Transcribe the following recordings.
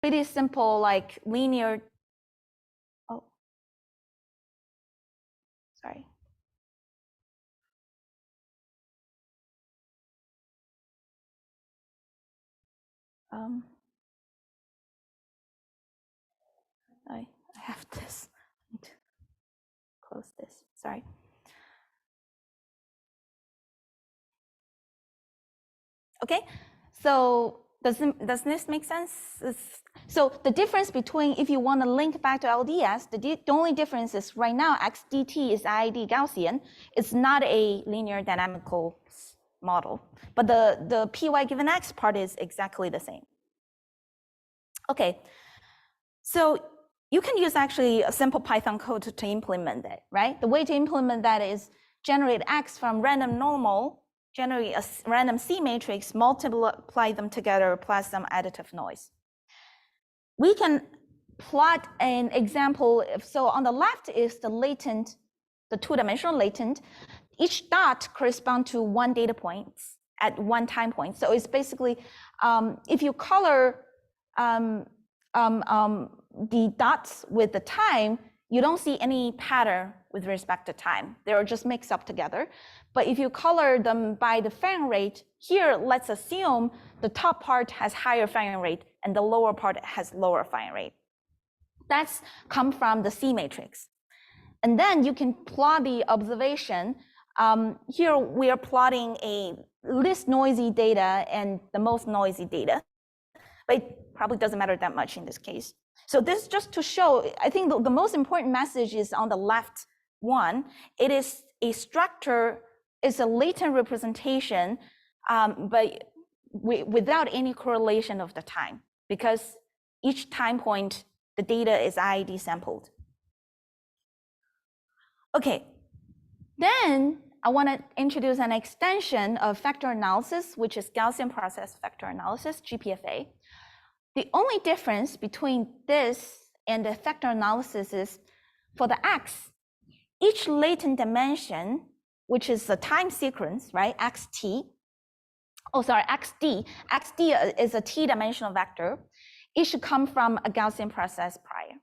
pretty simple, like linear. Oh, sorry. I have this. I need to close this. Sorry. Okay, so does this make sense? So the difference between, if you want to link back to LDS, the only difference is right now XDT is IID Gaussian. It's not a linear dynamical model, but the PY given X part is exactly the same. Okay, so you can use actually a simple Python code to implement it, right? The way to implement that is generate X from random normal, generate a random C matrix, multiply them together, plus some additive noise. We can plot an example. So on the left is the latent, the two-dimensional latent. Each dot corresponds to one data point at one time point. So it's basically, if you color the dots with the time, you don't see any pattern with respect to time. They're just mixed up together. But if you color them by the firing rate, here, let's assume the top part has higher firing rate and the lower part has lower firing rate. That's come from the C matrix. And then you can plot the observation. Here we are plotting a least noisy data and the most noisy data. But it probably doesn't matter that much in this case. So this just to show, I think the most important message is on the left one. It is a structure, it's a latent representation, but without any correlation of the time, because each time point, the data is IID sampled. Okay, then I want to introduce an extension of factor analysis, which is Gaussian process factor analysis, GPFA. The only difference between this and the factor analysis is for the X, each latent dimension, which is the time sequence, right, XD, is a t-dimensional vector. It should come from a Gaussian process prior.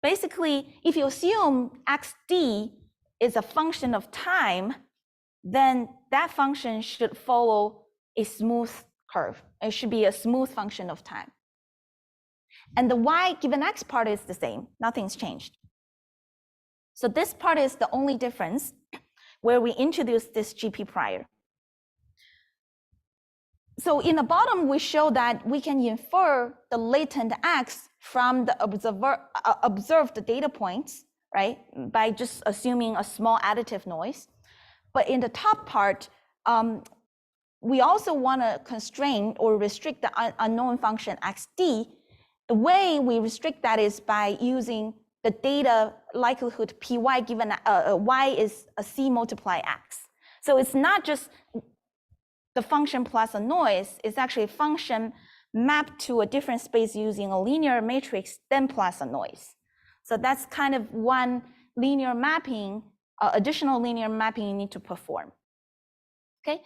Basically, if you assume XD is a function of time, then that function should follow a smooth curve. It should be a smooth function of time. And the Y given X part is the same, nothing's changed. So this part is the only difference where we introduce this GP prior. So in the bottom, we show that we can infer the latent X from the observed data points, right, by just assuming a small additive noise. But in the top part, we also want to constrain or restrict the unknown function XD. The way we restrict that is by using the data likelihood PY given Y is a C multiply X. So it's not just the function plus a noise, it's actually a function mapped to a different space using a linear matrix, then plus a noise. So that's kind of one linear mapping, additional linear mapping you need to perform. Okay,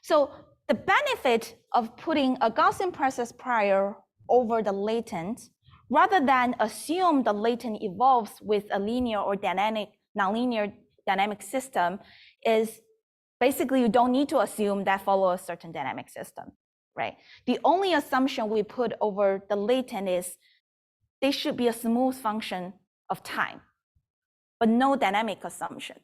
so the benefit of putting a Gaussian process prior over the latent, rather than assume the latent evolves with a linear or dynamic, nonlinear dynamic system, is basically you don't need to assume that follow a certain dynamic system, right? The only assumption we put over the latent is they should be a smooth function of time, but no dynamic assumption.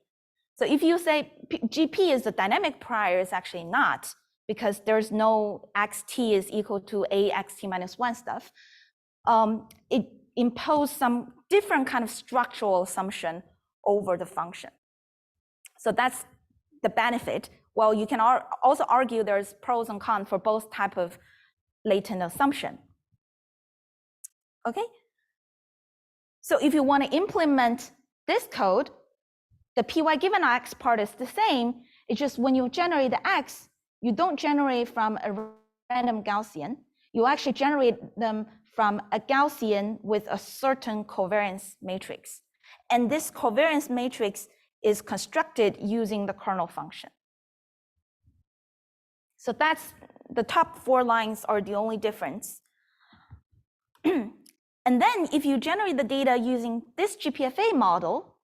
So if you say GP is a dynamic prior, it's actually not, because there's no XT is equal to A XT minus 1 stuff. It imposed some different kind of structural assumption over the function. So that's the benefit. Well, you can also argue there's pros and cons for both type of latent assumption. Okay. So if you want to implement this code, the PY given X part is the same. It's just when you generate the X, you don't generate from a random Gaussian. You actually generate them from a Gaussian with a certain covariance matrix. And this covariance matrix is constructed using the kernel function. So that's the top 4 lines are the only difference. And then if you generate the data using this GPFA model,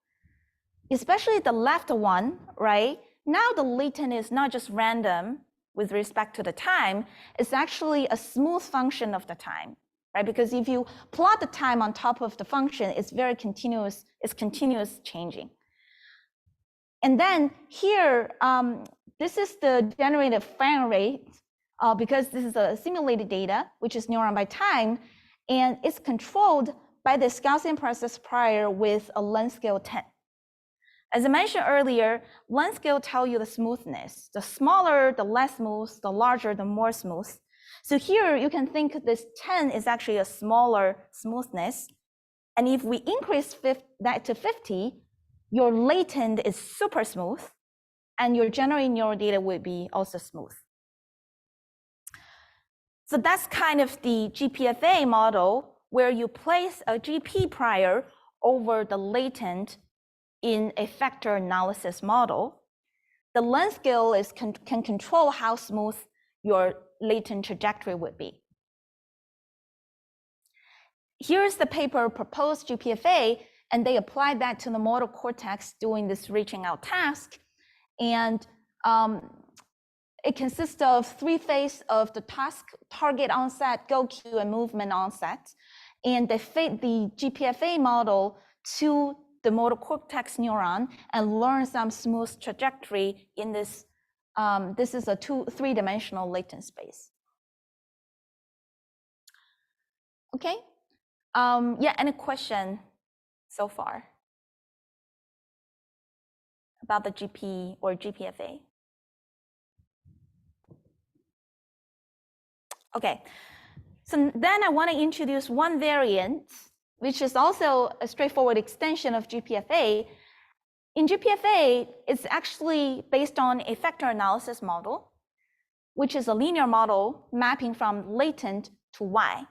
especially the left one, right? Now the latent is not just random with respect to the time, it's actually a smooth function of the time, right? Because if you plot the time on top of the function, it's very continuous, it's continuous changing. And then here, this is the generated frame rate, because this is a simulated data, which is neuron by time, and it's controlled by this Gaussian process prior with a length scale 10. As I mentioned earlier, length scale tell you the smoothness. The smaller, the less smooth, the larger, the more smooth. So here you can think this 10 is actually a smaller smoothness. And if we increase that to 50, your latent is super smooth, and your generated neural data will be also smooth. So that's kind of the GPFA model, where you place a GP prior over the latent in a factor analysis model. The length scale can control how smooth your latent trajectory would be. Here's the paper proposed GPFA, and they applied that to the motor cortex doing this reaching out task. And it consists of 3 phases of the task: target onset, go queue, and movement onset. And they fit the GPFA model to the motor cortex neuron and learn some smooth trajectory in this. This is a 3-dimensional latent space. Okay. Yeah, any question so far about the GP or GPFA? Okay, so then I want to introduce one variant, which is also a straightforward extension of GPFA. In GPFA, it's actually based on a factor analysis model, which is a linear model mapping from latent to Y.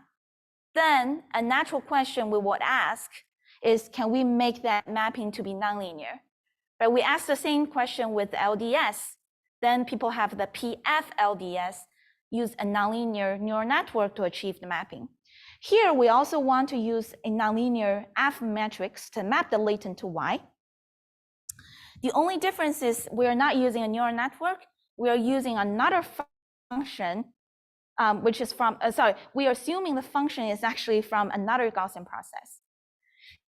Then a natural question we would ask is, can we make that mapping to be nonlinear? Right? We ask the same question with LDS. Then people have the PF LDS, use a nonlinear neural network to achieve the mapping. Here, we also want to use a nonlinear F matrix to map the latent to Y. The only difference is we are not using a neural network. We are using another function, which is from, we are assuming the function is actually from another Gaussian process.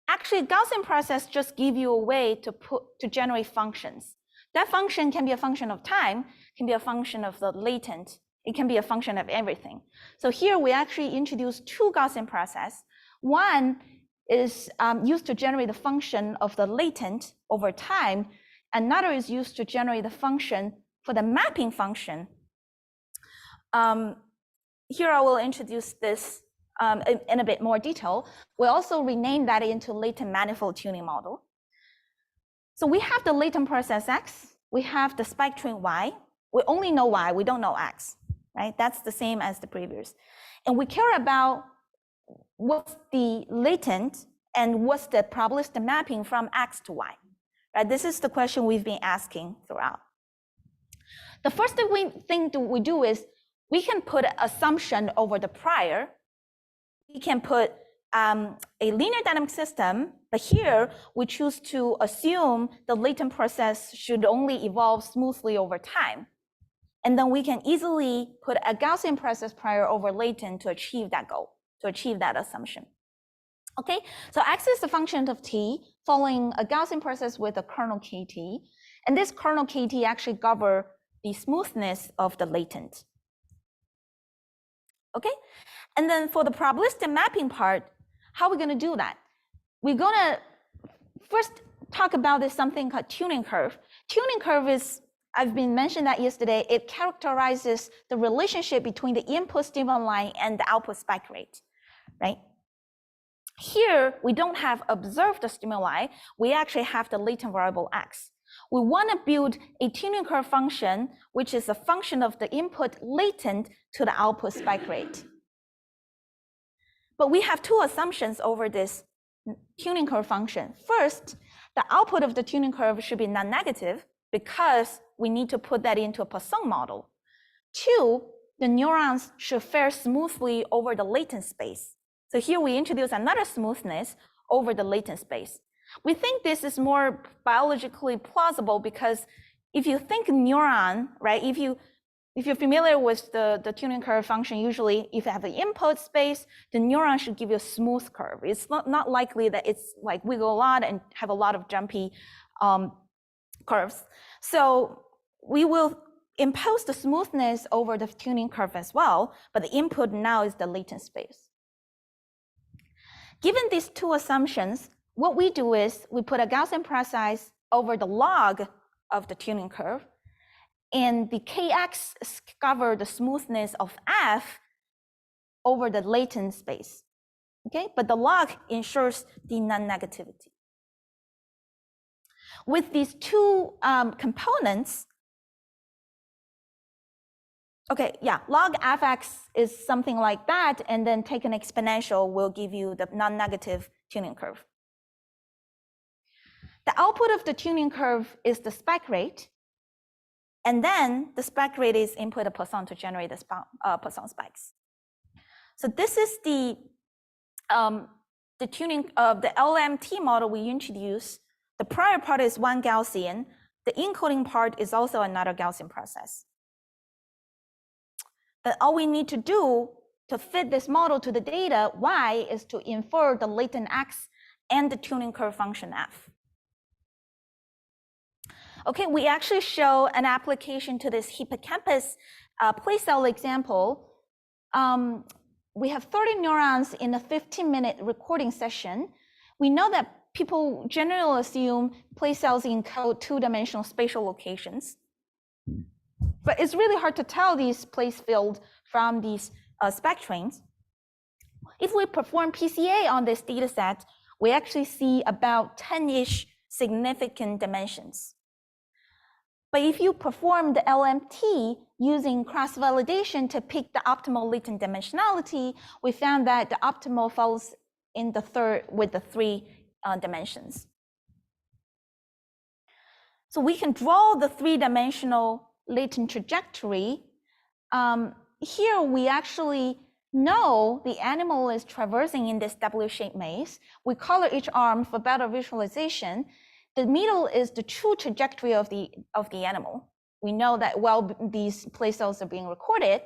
Actually, Gaussian process just give you a way to generate functions. That function can be a function of time, can be a function of the latent, it can be a function of everything. So here we actually introduce 2 Gaussian processes. One is used to generate the function of the latent over time. Another is used to generate the function for the mapping function. Here I will introduce this in a bit more detail. We also rename that into latent manifold tuning model. So we have the latent process X, we have the spike train Y. We only know Y, we don't know X, right? That's the same as the previous. And we care about what's the latent and what's the probabilistic mapping from X to Y, right? This is the question we've been asking throughout. The first thing we do is we can put an assumption over the prior. We can put a linear dynamic system, but here we choose to assume the latent process should only evolve smoothly over time. And then we can easily put a Gaussian process prior over latent to achieve that goal, to achieve that assumption. Okay, so X is the function of T following a Gaussian process with a kernel KT. And this kernel KT actually governs the smoothness of the latent. Okay, and then for the probabilistic mapping part, how are we going to do that? We're going to first talk about this something called tuning curve. Tuning curve is, I've been mentioned that yesterday, it characterizes the relationship between the input stimuli and the output spike rate, right? Here, we don't have observed stimuli, we actually have the latent variable X. We want to build a tuning curve function, which is a function of the input latent to the output spike rate. But we have 2 assumptions over this tuning curve function. First, the output of the tuning curve should be non-negative because we need to put that into a Poisson model. 2, the neurons should fare smoothly over the latent space. So here we introduce another smoothness over the latent space. We think this is more biologically plausible because if you think neuron, right, if you're familiar with the tuning curve function, usually if you have an input space, the neuron should give you a smooth curve. It's not likely that it's like wiggle a lot and have a lot of jumpy curves. So we will impose the smoothness over the tuning curve as well, but the input now is the latent space. Given these two assumptions, what we do is we put a Gaussian process over the log of the tuning curve, and the kx cover the smoothness of f over the latent space, okay? But the log ensures the non-negativity. With these two components, okay, yeah, log fx is something like that, and then take an exponential will give you the non-negative tuning curve. The output of the tuning curve is the spec rate, and then the spec rate is input a Poisson to generate the Poisson specs. So this is the tuning of the LMT model we introduced. The prior part is one Gaussian. The encoding part is also another Gaussian process. But all we need to do to fit this model to the data y is to infer the latent x and the tuning curve function f. Okay, we actually show an application to this hippocampus place cell example. We have 30 neurons in a 15-minute recording session. We know that people generally assume place cells encode two-dimensional spatial locations. But it's really hard to tell these place fields from these spectrums. If we perform PCA on this data set, we actually see about 10-ish significant dimensions. But if you perform the LMT using cross-validation to pick the optimal latent dimensionality, we found that the optimal falls in the third with the 3 dimensions. So we can draw the 3-dimensional latent trajectory. Here we actually know the animal is traversing in this W-shaped maze. We color each arm for better visualization. The middle is the true trajectory of the animal. We know that while these place cells are being recorded,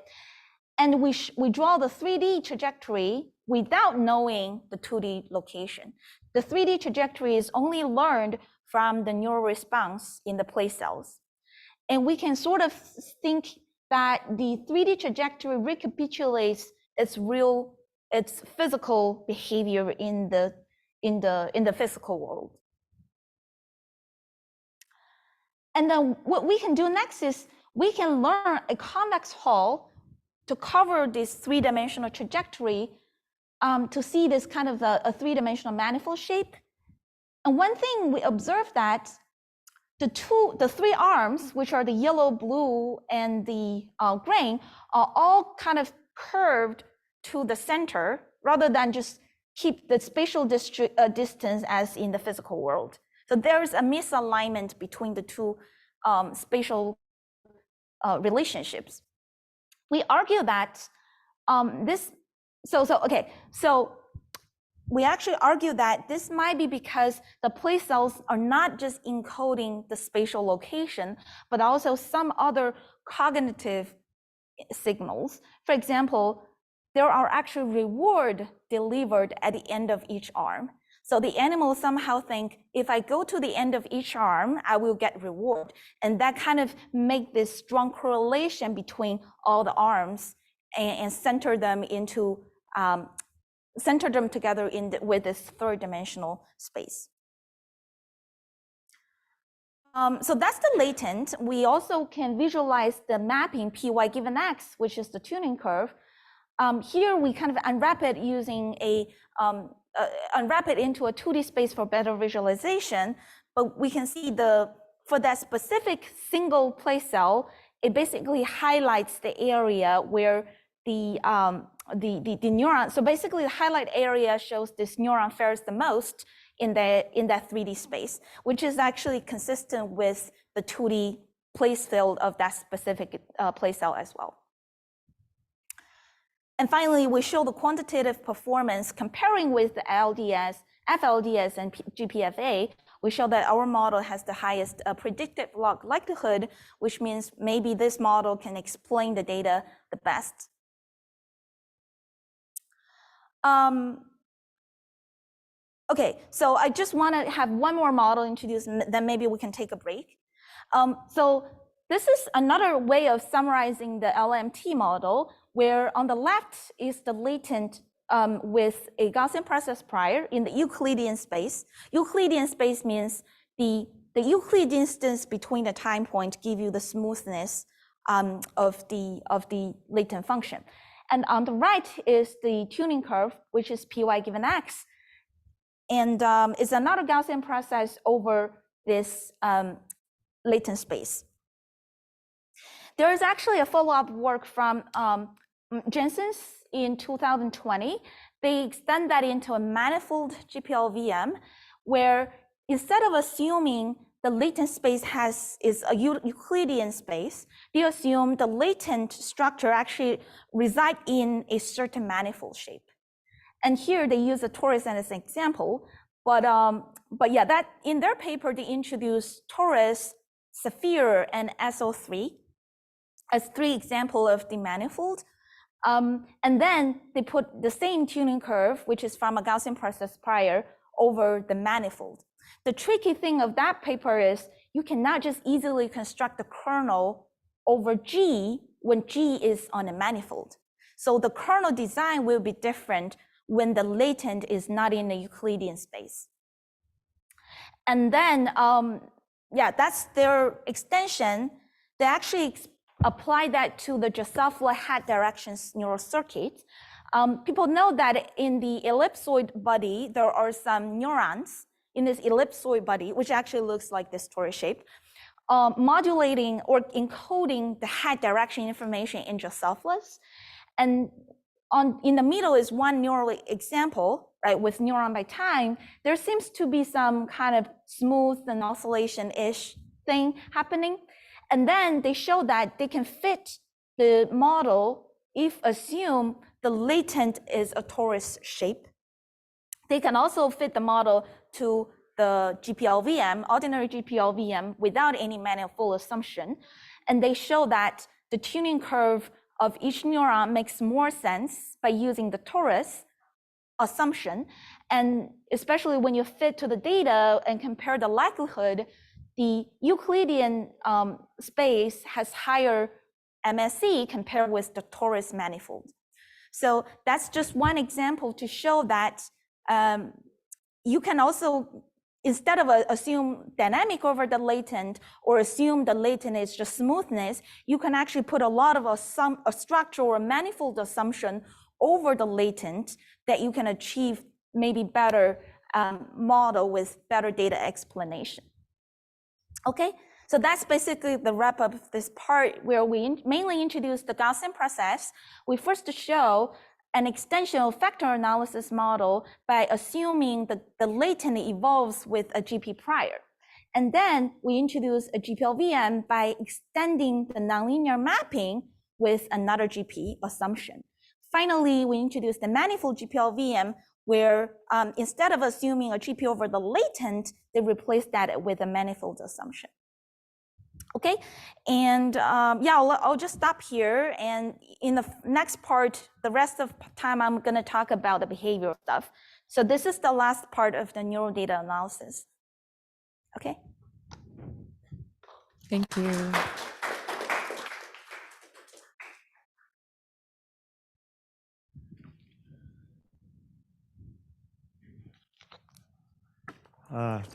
and we draw the 3D trajectory without knowing the 2D location. The 3D trajectory is only learned from the neural response in the place cells. And we can sort of think that the 3D trajectory recapitulates its physical behavior in the physical world. And then what we can do next is we can learn a convex hull to cover this 3-dimensional trajectory to see this kind of a 3-dimensional manifold shape. And one thing we observed that the 3 arms, which are the yellow, blue, and the green, are all kind of curved to the center rather than just keep the spatial distance as in the physical world. So there is a misalignment between the two spatial relationships. We argue that we actually argue that this might be because the place cells are not just encoding the spatial location, but also some other cognitive signals. For example, there are actually rewards delivered at the end of each arm. So the animals somehow think, if I go to the end of each arm, I will get reward. And that kind of make this strong correlation between all the arms and center them together with this 3rd-dimensional space. So that's the latent. We also can visualize the mapping py given x, which is the tuning curve. Here we kind of unwrap it using unwrap it into a 2D space for better visualization, but we can see for that specific single place cell, it basically highlights the area where the neuron. So basically, the highlight area shows this neuron fares the most in that 3D space, which is actually consistent with the 2D place field of that specific place cell as well. And finally, we show the quantitative performance comparing with the LDS, FLDS, and GPFA. We show that our model has the highest predicted log likelihood, which means maybe this model can explain the data the best. Okay, so I just want to have one more model introduced, then maybe we can take a break. So this is another way of summarizing the LMT model, where on the left is the latent with a Gaussian process prior in the Euclidean space. Euclidean space means the Euclidean distance between the time point give you the smoothness of the latent function. And on the right is the tuning curve, which is Py given x. And it's another Gaussian process over this latent space. There is actually a follow-up work from Jensen's in 2020. They extend that into a manifold GPLVM, where instead of assuming the latent space is a Euclidean space, they assume the latent structure actually reside in a certain manifold shape. And here they use a torus as an example, but yeah, that in their paper they introduced torus, sphere, and SO3 as 3 examples of the manifold. And then they put the same tuning curve, which is from a Gaussian process prior, over the manifold. The tricky thing of that paper is you cannot just easily construct the kernel over G when G is on a manifold. So the kernel design will be different when the latent is not in the Euclidean space. And then, yeah, that's their extension. They actually apply that to the Drosophila hat directions neural circuit. People know that in the ellipsoid body, there are some neurons in this ellipsoid body, which actually looks like this torus shape, modulating or encoding the hat direction information in Drosophilas. And in the middle is one neural example, right, with neuron by time. There seems to be some kind of smooth and oscillation-ish thing happening. And then they show that they can fit the model if assume the latent is a torus shape. They can also fit the model to the GPLVM, ordinary GPLVM, without any manifold assumption. And they show that the tuning curve of each neuron makes more sense by using the torus assumption. And especially when you fit to the data and compare the likelihood, the Euclidean space has higher MSE compared with the torus manifold. So that's just one example to show that you can also, instead of assume dynamic over the latent or assume the latent is just smoothness, you can actually put a lot of a structure or a manifold assumption over the latent that you can achieve maybe better model with better data explanation. Okay, so that's basically the wrap up of this part where we mainly introduce the Gaussian process. We first show an extension of factor analysis model by assuming that the latent evolves with a GP prior. And then we introduce a GPLVM by extending the nonlinear mapping with another GP assumption. Finally, we introduce the manifold GPLVM where instead of assuming a GP over the latent, they replace that with a manifold assumption. Okay, and yeah, I'll just stop here. And in the next part, the rest of time, I'm going to talk about the behavioral stuff. So this is the last part of the neural data analysis. Okay. Thank you.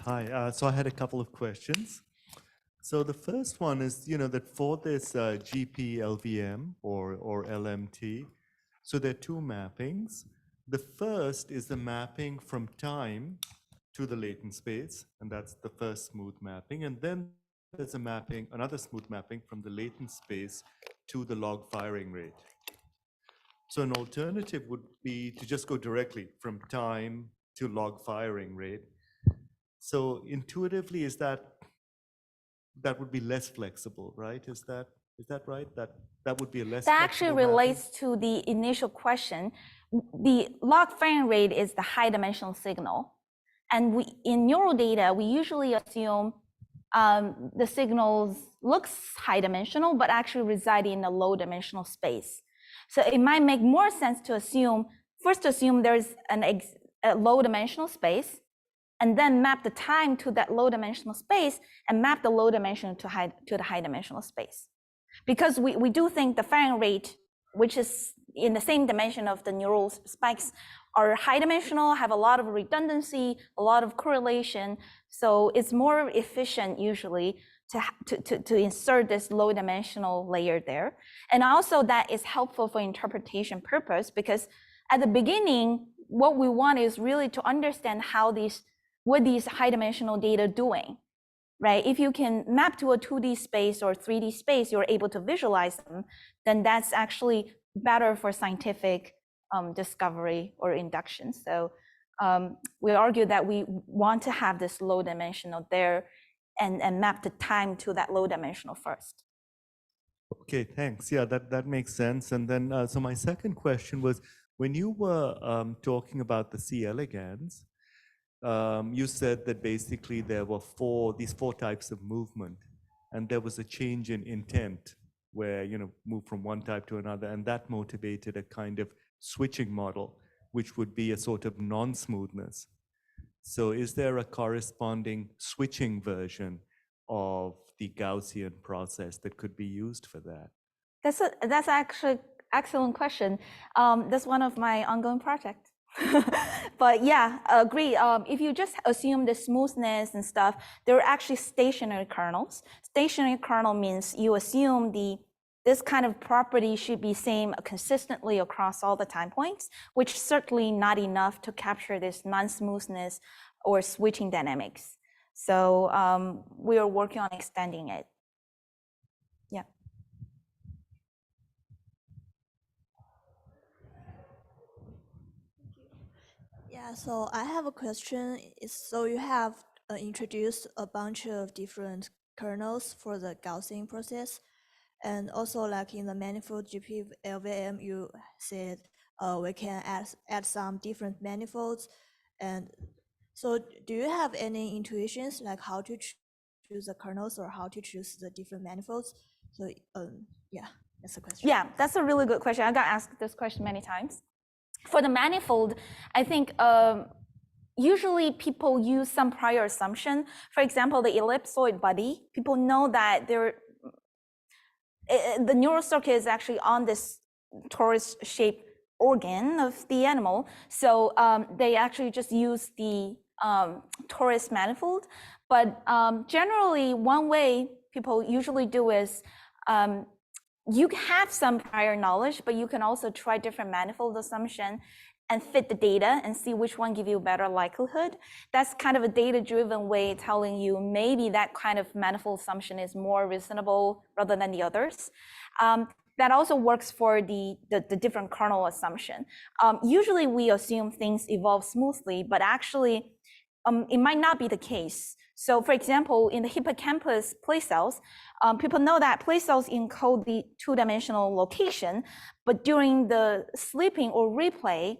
Hi, so I had a couple of questions. So the first one is, that for this GP LVM or LMT, so there are 2 mappings. The first is the mapping from time to the latent space, and that's the first smooth mapping. And then there's a mapping, another smooth mapping from the latent space to the log firing rate. So an alternative would be to just go directly from time to log firing rate. So intuitively, is that would be less flexible, right? Is that Is that right? That would be a less That actually flexible relates to the initial question. The log frame rate is the high dimensional signal. And in neural data, we usually assume the signals looks high dimensional, but actually reside in a low dimensional space. So it might make more sense to first assume there's a low dimensional space, and then map the time to that low dimensional space and map the low dimension to the high dimensional space. Because we do think the firing rate, which is in the same dimension of the neural spikes, are high dimensional, have a lot of redundancy, a lot of correlation. So it's more efficient usually to insert this low dimensional layer there. And also that is helpful for interpretation purpose, because at the beginning, what we want is really to understand what these high dimensional data doing. Right? If you can map to a 2D space or 3D space, you're able to visualize them, then that's actually better for scientific discovery or induction. So we argue that we want to have this low dimensional there and map the time to that low dimensional first. Okay, thanks. Yeah, that makes sense. And then, so my second question was, when you were talking about the C. elegans, you said that basically there were these four types of movement, and there was a change in intent where, move from one type to another, and that motivated a kind of switching model, which would be a sort of non-smoothness. So is there a corresponding switching version of the Gaussian process that could be used for that? That's actually excellent question. That's one of my ongoing projects. But yeah, agree. If you just assume the smoothness and stuff, there are actually stationary kernels. Stationary kernel means you assume this kind of property should be same consistently across all the time points, which certainly not enough to capture this non-smoothness or switching dynamics. So we are working on extending it. Yeah. Yeah, so I have a question. So you have introduced a bunch of different kernels for the Gaussian process. And also like in the manifold GP LVM, you said we can add some different manifolds. And so do you have any intuitions like how to choose the kernels or how to choose the different manifolds? So yeah, that's the question. Yeah, that's a really good question. I got asked this question many times. For the manifold, I think usually people use some prior assumption. For example, the ellipsoid body, people know that the neural circuit is actually on this torus-shaped organ of the animal. So they actually just use the torus manifold. But generally, one way people usually do is you have some prior knowledge, but you can also try different manifold assumption and fit the data and see which one give you a better likelihood. That's kind of a data-driven way telling you maybe that kind of manifold assumption is more reasonable rather than the others. That also works for the different kernel assumption. Usually we assume things evolve smoothly, but actually it might not be the case. So for example, in the hippocampus place cells, people know that place cells encode the two-dimensional location, but during the sleeping or replay,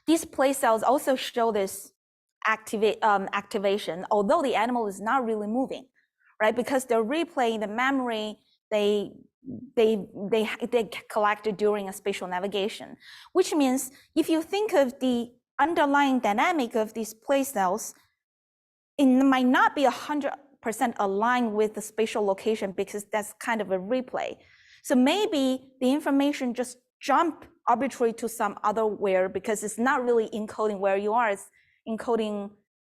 these place cells also show this activation, although the animal is not really moving, right? Because they're replaying the memory they collected during a spatial navigation, which means if you think of the underlying dynamic of these place cells, it might not be 100% aligned with the spatial location because that's kind of a replay. So maybe the information just jump arbitrarily to some other where because it's not really encoding where you are, it's encoding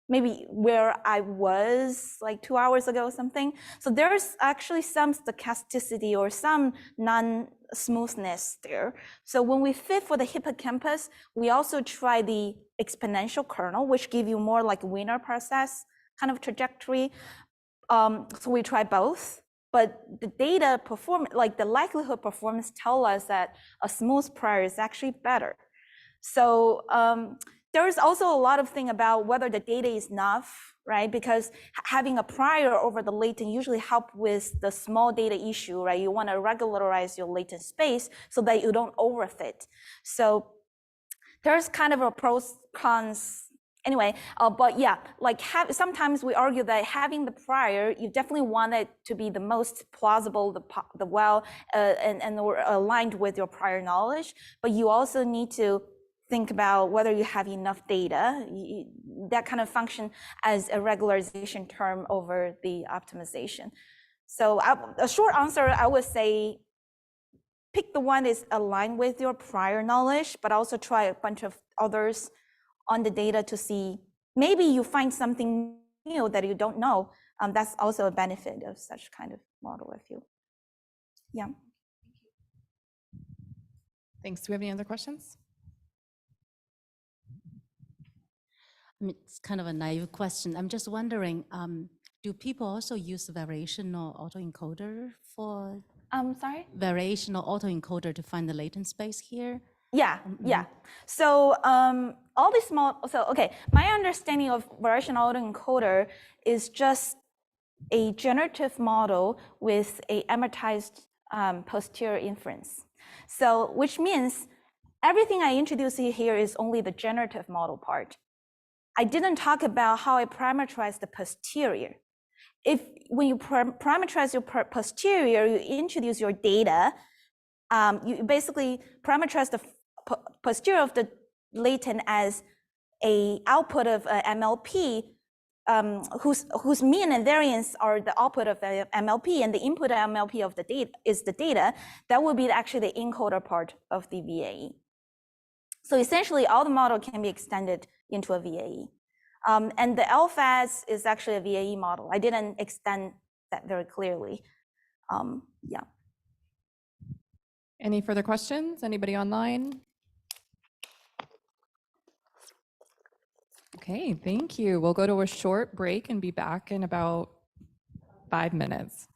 maybe where I was like 2 hours ago or something. So there's actually some stochasticity or some non-smoothness there. So when we fit for the hippocampus, we also try the exponential kernel, which give you more like Wiener process kind of trajectory. So we try both, but the data performance, like the likelihood performance tell us that a smooth prior is actually better. So there's also a lot of thing about whether the data is enough, right? Because having a prior over the latent usually help with the small data issue, right? You want to regularize your latent space so that you don't overfit. So there's kind of a pros cons anyway, but yeah, like sometimes we argue that having the prior, you definitely want it to be the most plausible, the well, and aligned with your prior knowledge, but you also need to think about whether you have enough data. That kind of function as a regularization term over the optimization. So a short answer, I would say, pick the one that's aligned with your prior knowledge, but also try a bunch of others on the data to see, maybe you find something new that you don't know. That's also a benefit of such kind of model, I feel. Yeah. Thanks. Do we have any other questions? I mean, it's kind of a naive question. I'm just wondering, do people also use variational autoencoder for Sorry? variational autoencoder to find the latent space here? Yeah, yeah. So all these okay, my understanding of variational autoencoder is just a generative model with a amortized posterior inference. So which means everything I introduce here is only the generative model part. I didn't talk about how I parameterize the posterior. When you parameterize your posterior, you introduce your data, you basically parameterize the posterior of the latent as a output of MLP, whose mean and variance are the output of MLP, and the input of MLP of the data is the data. That will be actually the encoder part of the VAE. So essentially, all the model can be extended into a VAE. And the LFAS is actually a VAE model. I didn't extend that very clearly. Yeah. Any further questions? Anybody online? Okay, thank you. We'll go to a short break and be back in about 5 minutes.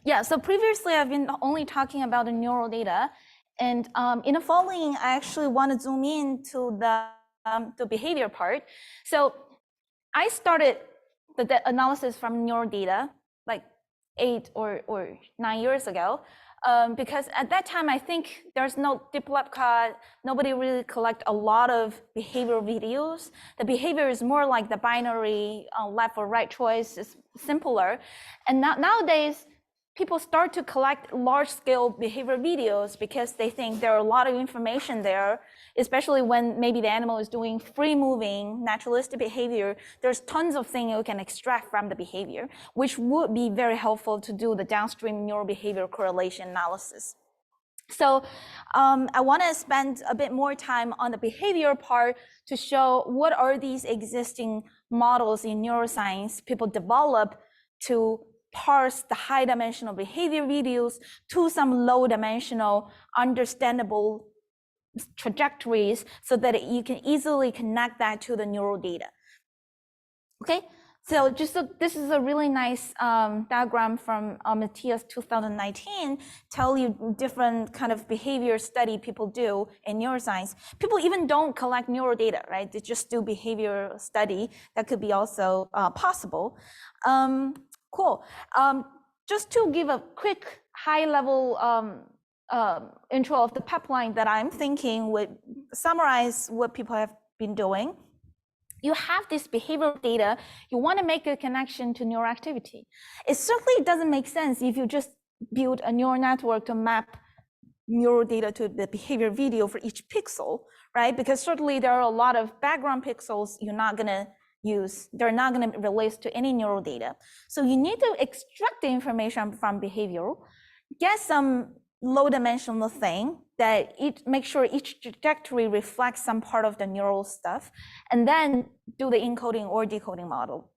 Yeah, so previously I've been only talking about the neural data, and in the following, I actually want to zoom in to the behavior part. So I started the analysis from neural data like 8 or 9 years ago, because at that time I think there's no deep lab cut, nobody really collect a lot of behavioral videos. The behavior is more like the binary left or right choice is simpler, and nowadays people start to collect large-scale behavior videos because they think there are a lot of information there, especially when maybe the animal is doing free-moving, naturalistic behavior. There's tons of things you can extract from the behavior, which would be very helpful to do the downstream neurobehavioral correlation analysis. So I want to spend a bit more time on the behavior part to show what are these existing models in neuroscience people develop to parse the high dimensional behavior videos to some low dimensional understandable trajectories so that you can easily connect that to the neural data. Okay, so this is a really nice diagram from Matthias 2019, tell you different kind of behavior study people do in neuroscience. People even don't collect neural data, right? They just do behavior study. That could be also possible. Cool. Just to give a quick high-level intro of the pipeline that I'm thinking would summarize what people have been doing. You have this behavioral data, you want to make a connection to neural activity. It certainly doesn't make sense if you just build a neural network to map neural data to the behavior video for each pixel, right? Because certainly there are a lot of background pixels you're not going to use. They're not going to relate to any neural data. So you need to extract the information from behavioral, get some low dimensional thing that make sure each trajectory reflects some part of the neural stuff, and then do the encoding or decoding model.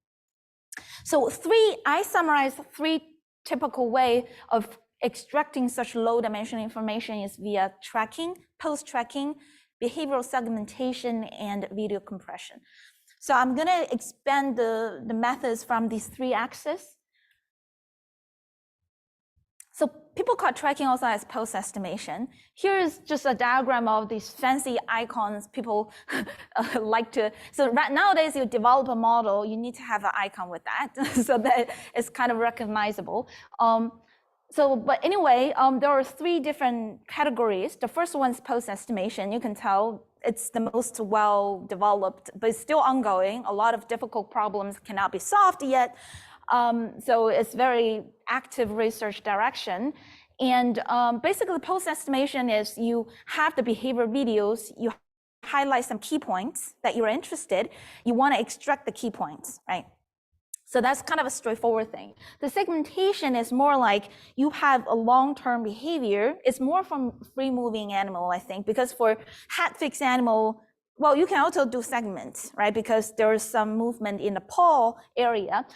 So I summarized 3 typical way of extracting such low dimensional information is via tracking, post-tracking, behavioral segmentation, and video compression. So I'm going to expand the methods from these 3 axes. So people call tracking also as post-estimation. Here is just a diagram of these fancy icons people like to. So nowadays, you develop a model, you need to have an icon with that so that it's kind of recognizable. But anyway, there are 3 different categories. The first one is post-estimation. You can tell it's the most well-developed, but it's still ongoing. A lot of difficult problems cannot be solved yet. So it's very active research direction. And basically, post-estimation is you have the behavior videos, you highlight some key points that you're interested, you want to extract the key points, right? So that's kind of a straightforward thing. The segmentation is more like you have a long-term behavior. It's more from free-moving animal, I think, because for hat-fixed animal, well, you can also do segments, right? Because there is some movement in the paw area.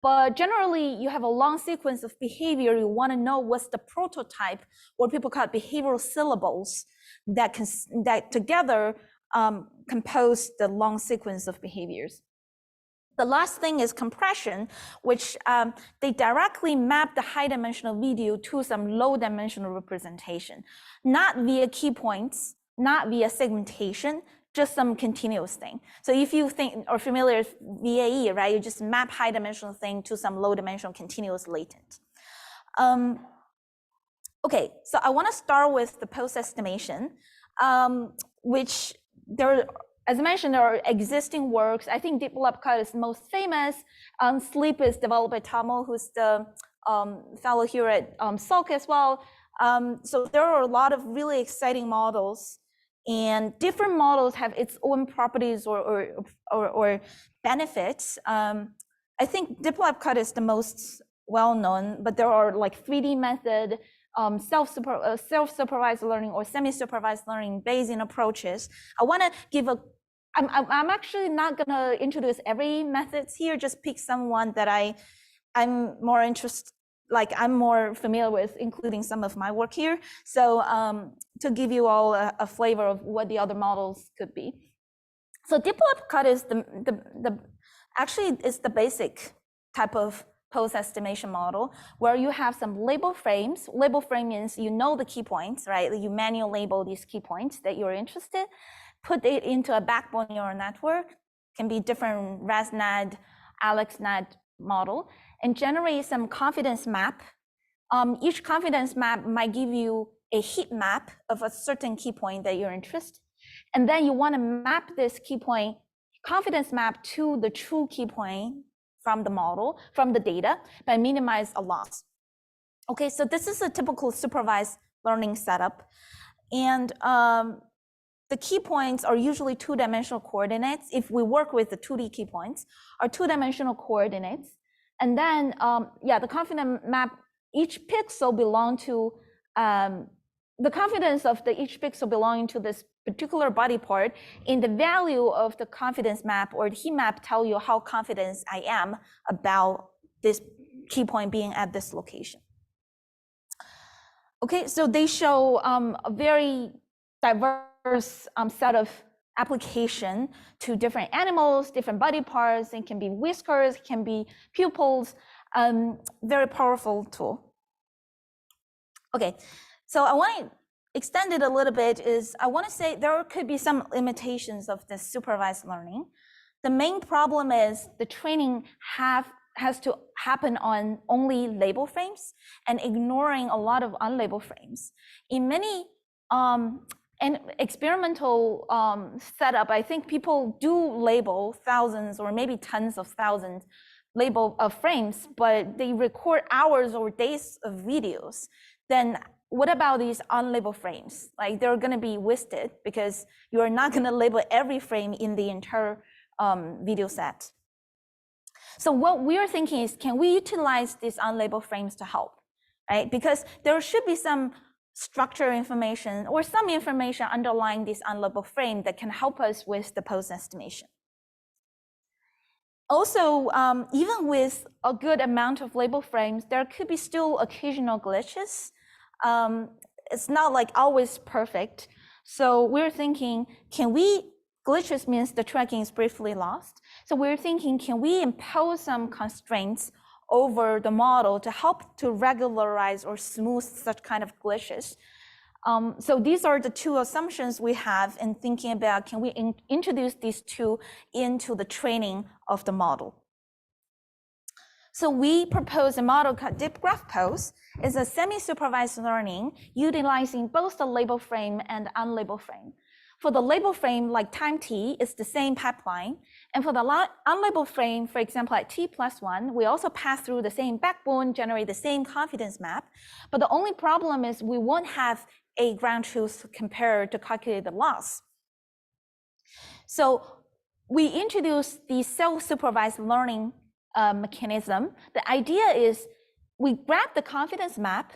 But generally, you have a long sequence of behavior. You want to know what's the prototype, or people call it behavioral syllables, that together compose the long sequence of behaviors. The last thing is compression, which they directly map the high dimensional video to some low dimensional representation, not via key points, not via segmentation, just some continuous thing. So if you think or familiar with VAE, right, you just map high dimensional thing to some low dimensional continuous latent. Okay, so I want to start with the post-estimation, which as I mentioned, there are existing works. I think deep lab cut is most famous. Sleep is developed by Tamo, who's the fellow here at Salk as well. So there are a lot of really exciting models, and different models have its own properties or benefits. I think deep lab cut is the most well-known, but there are like 3D method, self-supervised learning or semi-supervised learning Bayesian approaches. I want to give I'm actually not going to introduce every methods here, just pick someone that I'm more interested, like I'm more familiar with, including some of my work here. So to give you all a flavor of what the other models could be. So deep lab cut is actually is the basic type of pose estimation model where you have some label frames. Label frame means you know the key points, right? You manually label these key points that you're interested, put it into a backbone neural network, can be different ResNet, AlexNet model, and generate some confidence map. Each confidence map might give you a heat map of a certain key point that you're interested. And then you want to map this key point confidence map to the true key point from the model, from the data, but minimize a loss. Okay, so this is a typical supervised learning setup. And the key points are usually two-dimensional coordinates. If we work with the 2D key points, are two-dimensional coordinates. And then, the confidence map, each pixel belong to, the confidence of each pixel belonging to this particular body part, in the value of the confidence map or the heat map tell you how confident I am about this key point being at this location. Okay, so they show a very diverse set of application to different animals, different body parts. It can be whiskers, it can be pupils, very powerful tool. Okay, so I want to extend it a little bit I want to say there could be some limitations of this supervised learning. The main problem is the training has to happen on only label frames and ignoring a lot of unlabeled frames. In many and experimental setup, I think people do label thousands or maybe tens of thousands label of frames, but they record hours or days of videos. Then what about these unlabeled frames? Like they're going to be wasted because you're not going to label every frame in the entire video set. So what we're thinking is, can we utilize these unlabeled frames to help, right? Because there should be some structure information or some information underlying this unlabeled frame that can help us with the pose estimation. Also, even with a good amount of label frames, there could be still occasional glitches. It's not like always perfect. So we're thinking, glitches means the tracking is briefly lost. So we're thinking, can we impose some constraints over the model to help to regularize or smooth such kind of glitches? So these are the two assumptions we have in thinking about, can we introduce these two into the training of the model? So we propose a model called Deep Graph Pose. It's a semi-supervised learning utilizing both the label frame and unlabeled frame. For the label frame, like time t, it's the same pipeline. And for the unlabeled frame, for example, at t+1, we also pass through the same backbone, generate the same confidence map. But the only problem is we won't have a ground truth compared to calculate the loss. So we introduce the self-supervised learning mechanism. The idea is we grab the confidence map,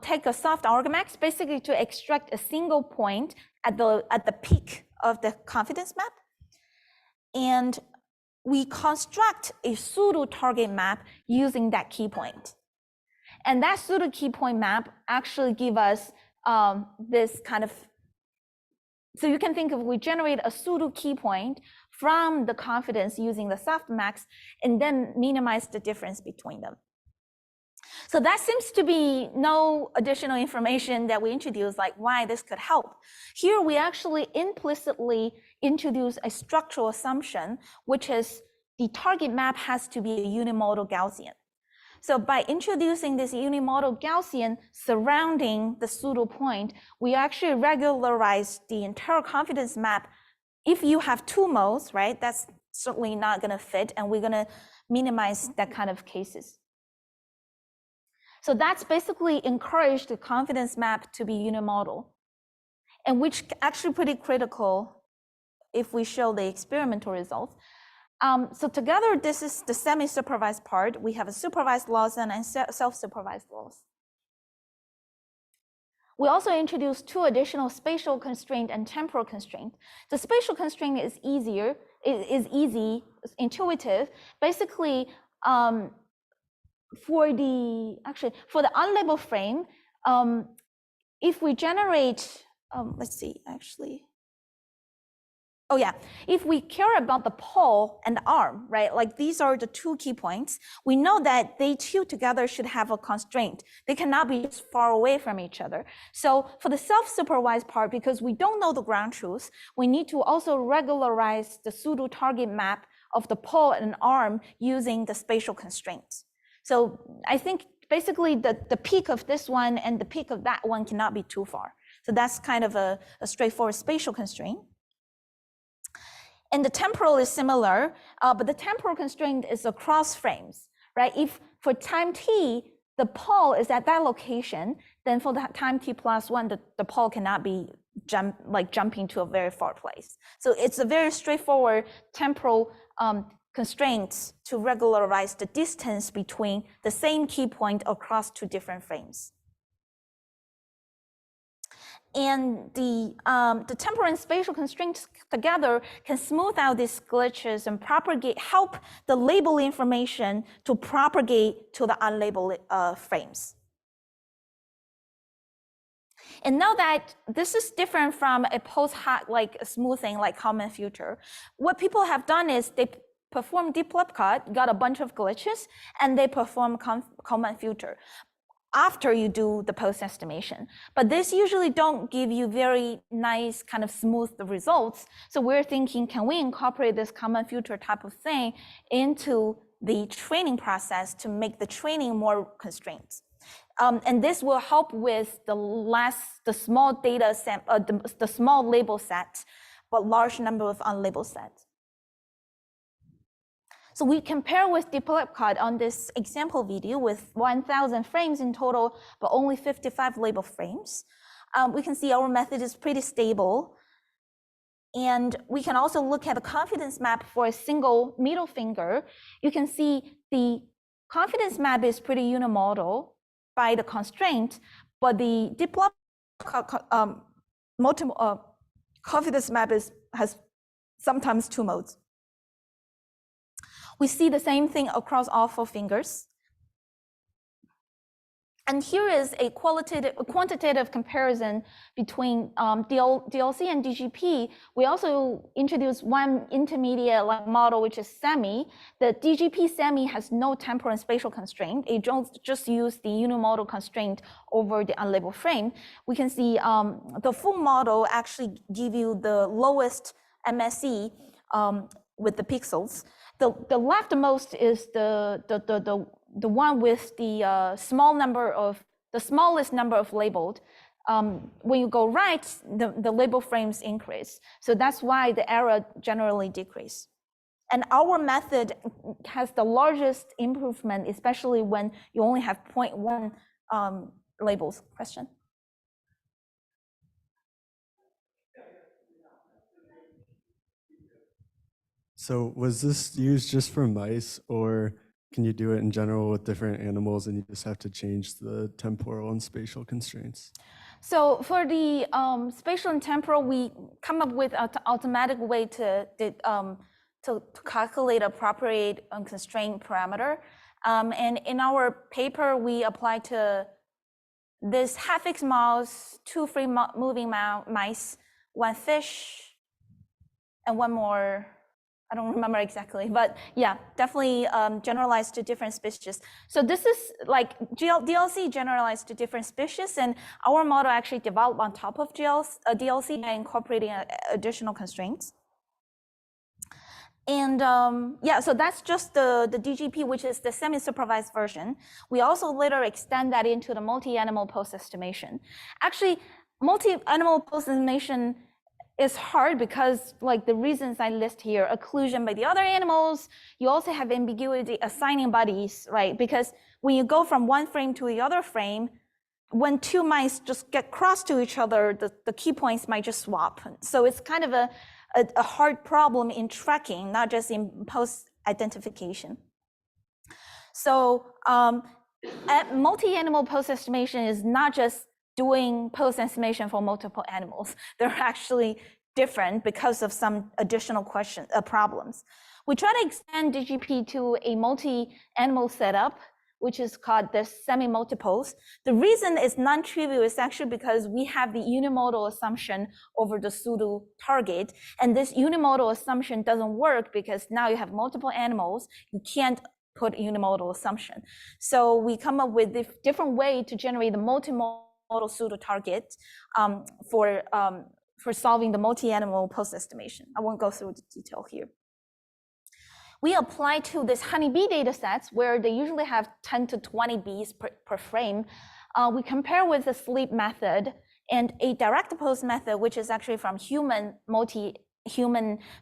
take a soft argmax, basically to extract a single point at the peak of the confidence map, and we construct a pseudo target map using that key point. And that pseudo key point map actually give us this kind of, so you can think of, we generate a pseudo key point from the confidence using the softmax and then minimize the difference between them. So that seems to be no additional information that we introduce, like why this could help. Here we actually implicitly introduce a structural assumption, which is the target map has to be a unimodal Gaussian. So by introducing this unimodal Gaussian surrounding the pseudo point, we actually regularize the entire confidence map. If you have two modes, right, that's certainly not going to fit, and we're going to minimize that kind of cases. So that's basically encouraged the confidence map to be unimodal, and which actually pretty critical if we show the experimental results. So together, this is the semi-supervised part. We have a supervised loss and self-supervised loss. We also introduced two additional spatial constraint and temporal constraint. The spatial constraint is easy, intuitive. Basically, for the unlabeled frame, if we generate, let's see, actually. Oh yeah, if we care about the pole and the arm, right? Like these are the two key points. We know that they two together should have a constraint. They cannot be just far away from each other. So for the self-supervised part, because we don't know the ground truth, we need to also regularize the pseudo target map of the pole and arm using the spatial constraints. So I think basically the peak of this one and the peak of that one cannot be too far. So that's kind of a straightforward spatial constraint. And the temporal is similar, but the temporal constraint is across frames, right? If for time t, the pole is at that location, then for the time t plus 1, the pole cannot be jumping to a very far place. So it's a very straightforward temporal constraints to regularize the distance between the same key point across two different frames. And the temporal and spatial constraints together can smooth out these glitches and help the label information to propagate to the unlabeled frames. And now that this is different from a post-hoc like smoothing like common filter, what people have done is they perform deep left cut, got a bunch of glitches, and they perform common filter after you do the post-estimation. But this usually don't give you very nice kind of smooth results. So we're thinking, can we incorporate this common filter type of thing into the training process to make the training more constrained? And this will help with the small data set, the small label set, but large number of unlabeled sets. So we compare with deep left cut on this example video with 1,000 frames in total, but only 55 label frames. We can see our method is pretty stable. And we can also look at the confidence map for a single middle finger. You can see the confidence map is pretty unimodal by the constraint, but the deep left confidence map has sometimes two modes. We see the same thing across all 4 fingers. And here is a quantitative comparison between DLC and DGP. We also introduced one intermediate model, which is semi. The DGP semi has no temporal and spatial constraint. It just use the unimodal constraint over the unlabeled frame. We can see the full model actually give you the lowest MSE with the pixels. The leftmost is the one with the smallest number of labeled. When you go right, the label frames increase. So that's why the error generally decrease. And our method has the largest improvement, especially when you only have 0.1 labels. Question? So was this used just for mice, or can you do it in general with different animals and you just have to change the temporal and spatial constraints? So for the spatial and temporal, we come up with an automatic way to calculate appropriate constraint parameter. And in our paper, we apply to this half-fixed mouse, 2 free moving mice, 1 fish, and 1 more. I don't remember exactly, but yeah, definitely generalized to different species. So this is like DLC generalized to different species, and our model actually developed on top of DLC by incorporating additional constraints. And yeah, so that's just the DGP, which is the semi-supervised version. We also later extend that into the multi-animal post-estimation. Actually, multi-animal post-estimation is hard because like the reasons I list here, occlusion by the other animals, you also have ambiguity assigning buddies, right? Because when you go from one frame to the other frame, when 2 mice just get cross to each other, the key points might just swap. So it's kind of a hard problem in tracking, not just in post-identification. So multi-animal post-estimation is not just doing post-estimation for multiple animals. They're actually different because of some additional problems. We try to extend DGP to a multi-animal setup which is called the semi-multiples. The reason it's non-trivial is actually because we have the unimodal assumption over the pseudo target. And this unimodal assumption doesn't work because now you have multiple animals. You can't put unimodal assumption. So we come up with a different way to generate the multimodal pseudo target for solving the multi-animal post-estimation. I won't go through the detail here. We apply to this honeybee data sets where they usually have 10 to 20 bees per frame. We compare with the sleep method and a direct post method, which is actually from human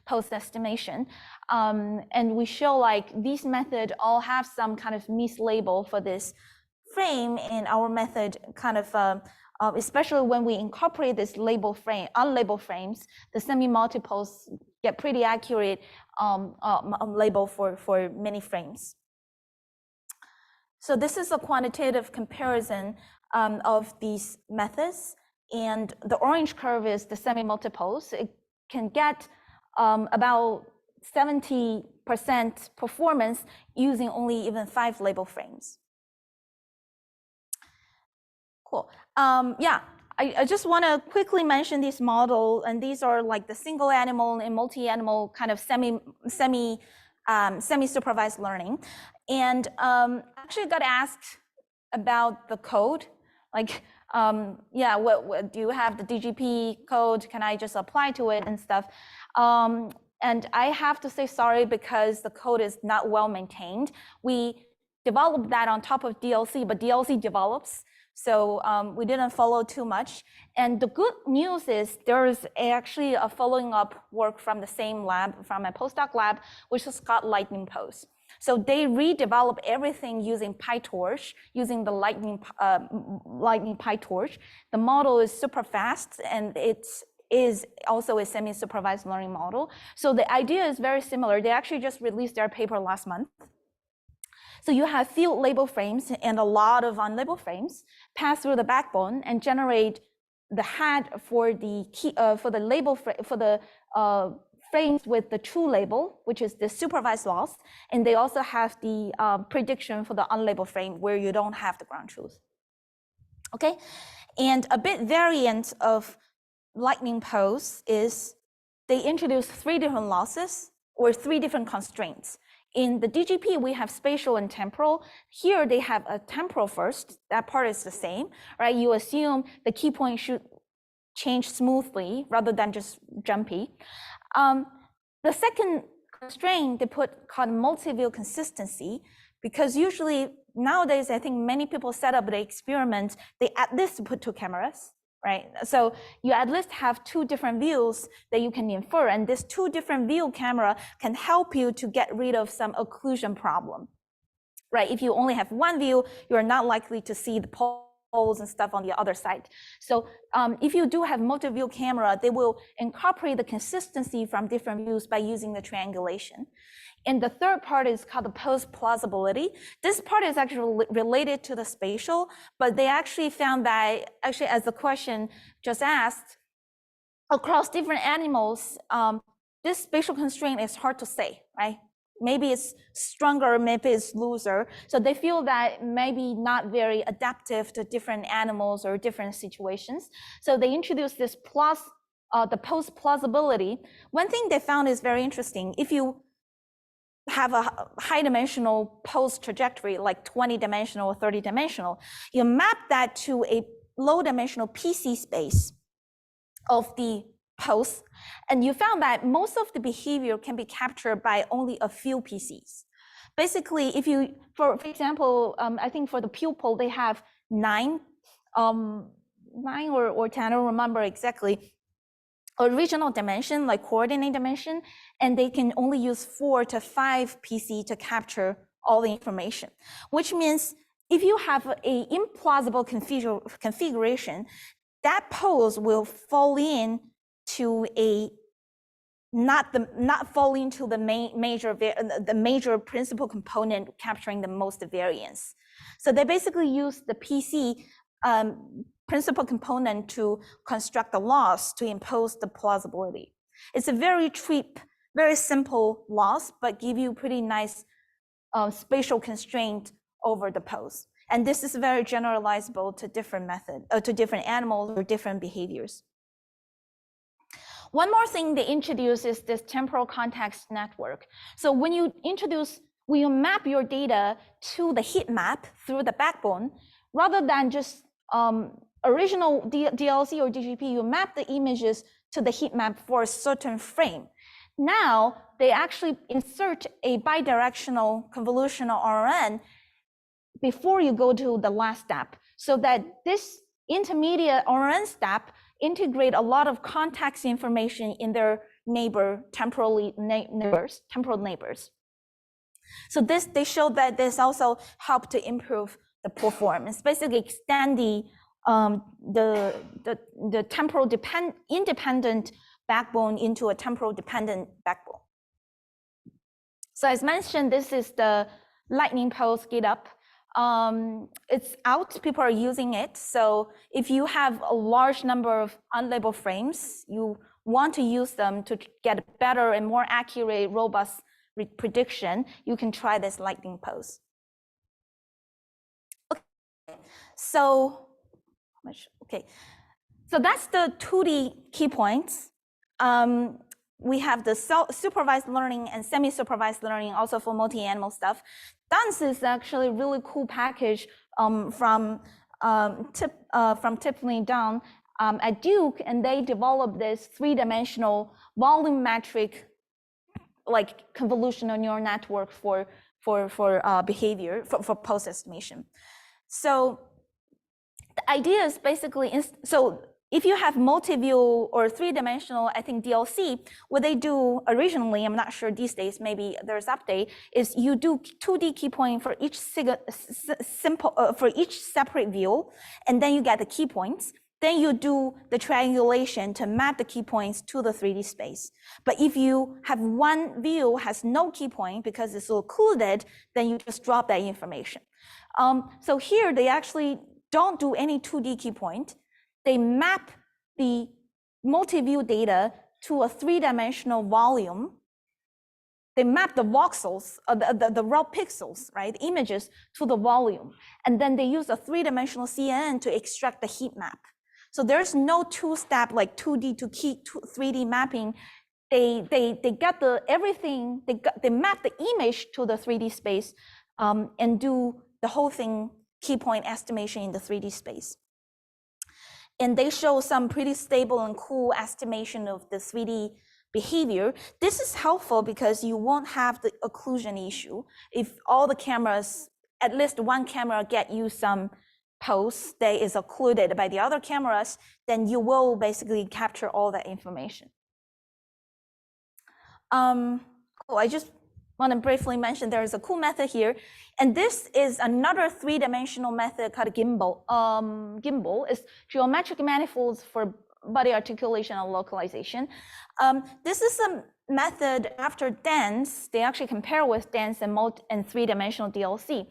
post-estimation. And we show like these methods all have some kind of mislabel for this frame, and our method kind of, especially when we incorporate this unlabeled frames, the semi-multiples get pretty accurate label for many frames. So this is a quantitative comparison of these methods, and the orange curve is the semi-multiples. It can get about 70% performance using only even 5 label frames. Cool. Yeah, I just want to quickly mention this model, and these are like the single animal and multi-animal kind of semi-supervised learning. And actually got asked about the code, like, yeah, what do you have the DGP code? Can I just apply to it and stuff? And I have to say sorry because the code is not well maintained. We developed that on top of DLC, but DLC develops. So we didn't follow too much. And the good news is there's actually a following up work from the same lab, from a postdoc lab, which is called Lightning Pose. So they redevelop everything using PyTorch, using the Lightning PyTorch. The model is super fast, and it is also a semi-supervised learning model. So the idea is very similar. They actually just released their paper last month. So you have field label frames and a lot of unlabeled frames pass through the backbone and generate the head for the key for the label for the frames with the true label, which is the supervised loss, and they also have the prediction for the unlabeled frame where you don't have the ground truth. Okay, and a bit variant of Lightning Pose is they introduce 3 different losses or 3 different constraints. In the DGP, we have spatial and temporal. Here, they have a temporal first. That part is the same, right? You assume the key point should change smoothly rather than just jumpy. The second constraint they put called multi-view consistency, because usually nowadays, I think many people set up the experiment, they at least put 2 cameras, right? So you at least have 2 different views that you can infer, and this 2 different view camera can help you to get rid of some occlusion problem, right? If you only have 1 view, you're not likely to see the poles and stuff on the other side. So if you do have multi-view camera, they will incorporate the consistency from different views by using the triangulation. And the third part is called the post-plausibility. This part is actually related to the spatial, but they actually found that, actually as the question just asked, across different animals, this spatial constraint is hard to say, right? Maybe it's stronger, maybe it's looser. So they feel that maybe not very adaptive to different animals or different situations. So they introduced this the post-plausibility. One thing they found is very interesting. If you have a high dimensional post trajectory, like 20 dimensional or 30 dimensional, you map that to a low dimensional PC space of the post, and you found that most of the behavior can be captured by only a few PCs. Basically, if you, for example, I think for the pupil, they have 9 or 10, I don't remember exactly, original dimension, like coordinate dimension, and they can only use 4 to 5 PC to capture all the information, which means if you have an implausible configuration, that pose will fall in to a not fall into the major principal component capturing the most variance. So they basically use the PC principal component to construct the loss to impose the plausibility. It's a very cheap, very simple loss, but give you pretty nice spatial constraint over the pose. And this is very generalizable to different to different animals or different behaviors. One more thing they introduce is this temporal context network. So when you map your data to the heat map through the backbone, rather than just original DLC or DGP, you map the images to the heat map for a certain frame. Now, they actually insert a bidirectional convolutional RNN before you go to the last step, so that this intermediate RNN step integrate a lot of context information in their temporal neighbors. So they show that this also helped to improve the performance, basically extend the temporal independent backbone into a temporal dependent backbone. So as mentioned, this is the Lightning Pulse GitHub. It's out, people are using it. So if you have a large number of unlabeled frames, you want to use them to get better and more accurate, robust prediction, you can try this Lightning Pulse. So that's the 2D key points. We have the supervised learning and semi-supervised learning also for multi-animal stuff. Dance is actually a really cool package from Tiffany Dunn at Duke, and they developed this 3-dimensional volumetric like convolutional neural network for behavior, for pose estimation. So the idea is basically, so if you have multi-view or 3-dimensional, I think DLC, what they do originally, I'm not sure these days, maybe there's update, is you do 2D key point for each for each separate view, and then you get the key points. Then you do the triangulation to map the key points to the 3D space. But if you have one view has no key point because it's occluded, then you just drop that information. So here they actually don't do any 2D key point. They map the multi-view data to a 3-dimensional volume. They map the voxels, the raw pixels, right, the images to the volume. And then they use a 3-dimensional CNN to extract the heat map. So there's no two-step like 2D to 3D mapping. They get everything, they map the image to the 3D space and do the whole thing, key point estimation in the 3D space. And they show some pretty stable and cool estimation of the 3D behavior. This is helpful because you won't have the occlusion issue. If all the cameras, at least one camera get you some pose that is occluded by the other cameras, then you will basically capture all that information. Cool. I just want to briefly mention there is a cool method here, and this is another 3-dimensional method called Gimbal. Gimbal is geometric manifolds for body articulation and localization. This is a method after dance. They actually compare with dance and 3-dimensional DLC.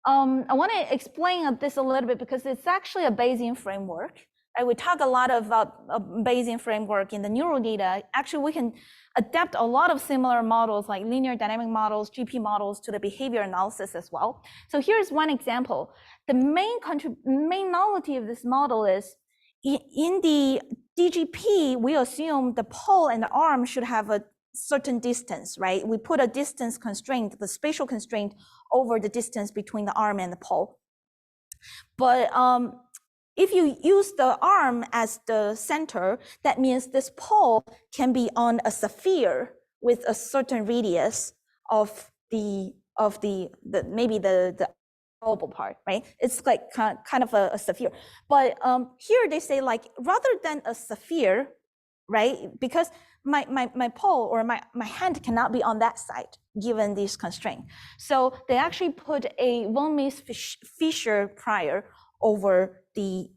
I want to explain this a little bit because it's actually a Bayesian framework. Right? We talk a lot about a Bayesian framework in the neural data. Actually, we can adapt a lot of similar models like linear dynamic models, GP models to the behavior analysis as well. So here's one example. The main novelty of this model is in the DGP, we assume the pole and the arm should have a certain distance, right? We put a distance constraint, the spatial constraint, over the distance between the arm and the pole. But if you use the arm as the center, that means this pole can be on a sphere with a certain radius of maybe the oval part, right? It's like kind of a sphere. But here they say like rather than a sphere, right? Because my pole or my hand cannot be on that side given this constraint. So they actually put a von Mises fissure prior over the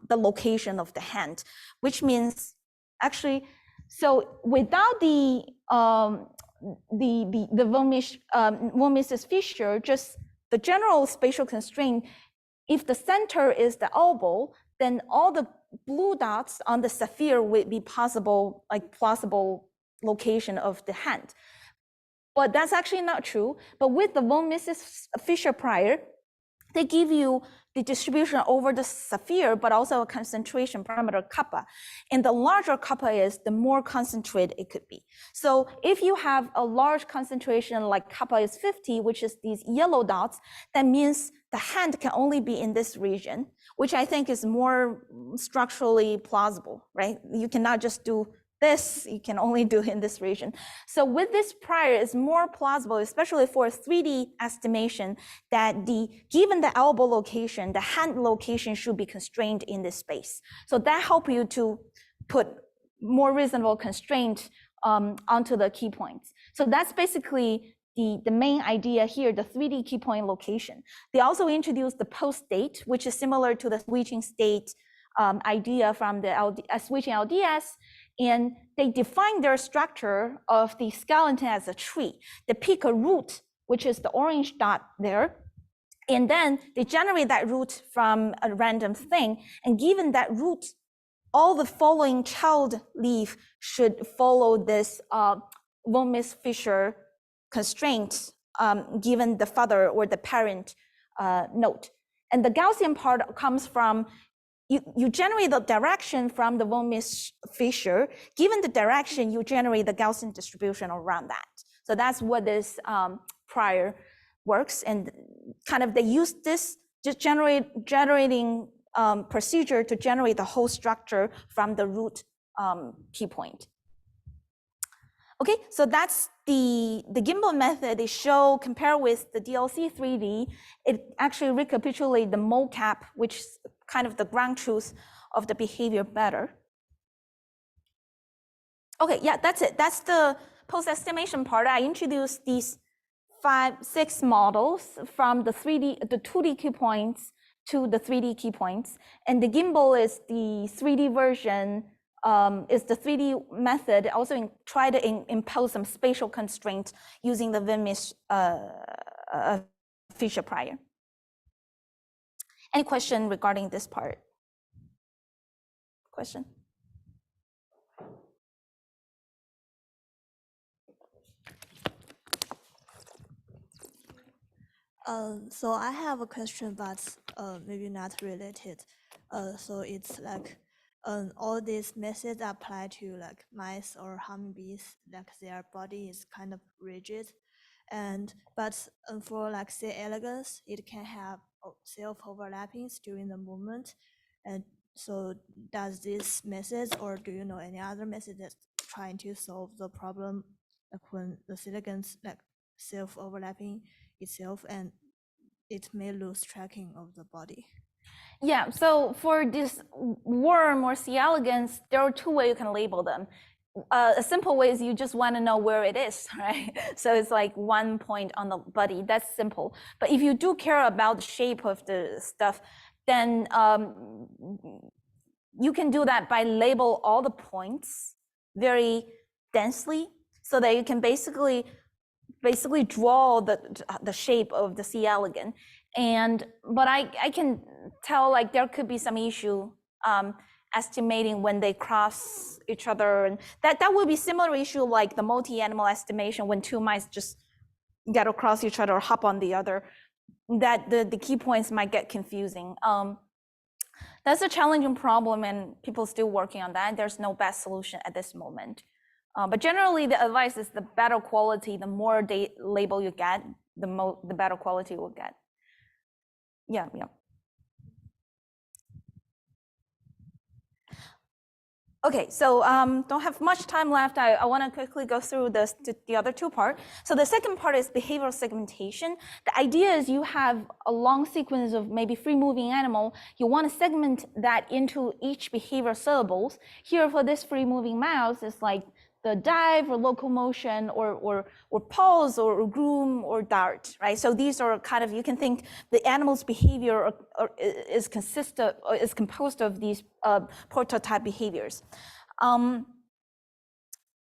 location of the hand, which means actually, so without the von Mises fissure, just the general spatial constraint, if the center is the elbow, then all the blue dots on the sphere would be possible, like plausible location of the hand. but that's actually not true. But with the von Mises-Fisher prior, they give you the distribution over the sphere, but also a concentration parameter kappa. And the larger kappa is, the more concentrated it could be. So if you have a large concentration like kappa is 50, which is these yellow dots, that means the hand can only be in this region, which I think is more structurally plausible, right? You cannot just do this, you can only do in this region. So with this prior, it's more plausible, especially for a 3D estimation, that given the elbow location, the hand location should be constrained in this space. So that helps you to put more reasonable constraint onto the key points. So that's basically the main idea here, the 3D key point location. They also introduced the post state, which is similar to the switching state idea from the switching LDS. And they define their structure of the skeleton as a tree. They pick a root, which is the orange dot there, and then they generate that root from a random thing. And given that root, all the following child leaf should follow this von Mises-Fisher constraint given the father or the parent node. And the Gaussian part comes from you generate the direction from the von Mises-Fisher. Given the direction, you generate the Gaussian distribution around that. So that's what this prior works. And kind of they use this just generating procedure to generate the whole structure from the root key point. Okay, so that's the gimbal method. They show, compare with the DLC 3D, it actually recapitulates the mocap, which is kind of the ground truth of the behavior better. Okay, yeah, that's it. That's the post-estimation part. I introduced these 6 models from the 2D key points to the 3D key points. And the gimbal is the 3D version, is the 3D method. Also try to impose some spatial constraints using the von Mises-Fisher prior. Any question regarding this part? Question? So I have a question, but maybe not related. So it's like all these methods apply to like mice or hummingbees, like their body is kind of rigid, but for like C. elegans, it can have self-overlappings during the movement. And so does this method, or do you know any other method that's trying to solve the problem, like when the silicons like self-overlapping itself and it may lose tracking of the body? Yeah, so for this worm or C. elegans, there are 2 ways you can label them. A simple way is you just want to know where it is, right? So it's like 1 point on the body, that's simple. But if you do care about the shape of the stuff, then you can do that by label all the points very densely so that you can basically draw the shape of the C. elegans. But I can tell like there could be some issue estimating when they cross each other, and that would be similar issue like the multi-animal estimation when 2 mice just get across each other or hop on the other, that the key points might get confusing. That's a challenging problem and people still working on that. There's no best solution at this moment. But generally the advice is the better quality, the more label you get, the better quality you will get. Yeah. Okay, so don't have much time left. I want to quickly go through the other 2 parts. So the second part is behavioral segmentation. The idea is you have a long sequence of maybe free-moving animal. You want to segment that into each behavior syllables. Here for this free-moving mouse, it's like the dive or locomotion or pause or groom or dart, right? So these are kind of, you can think the animal's behavior is composed of these prototype behaviors.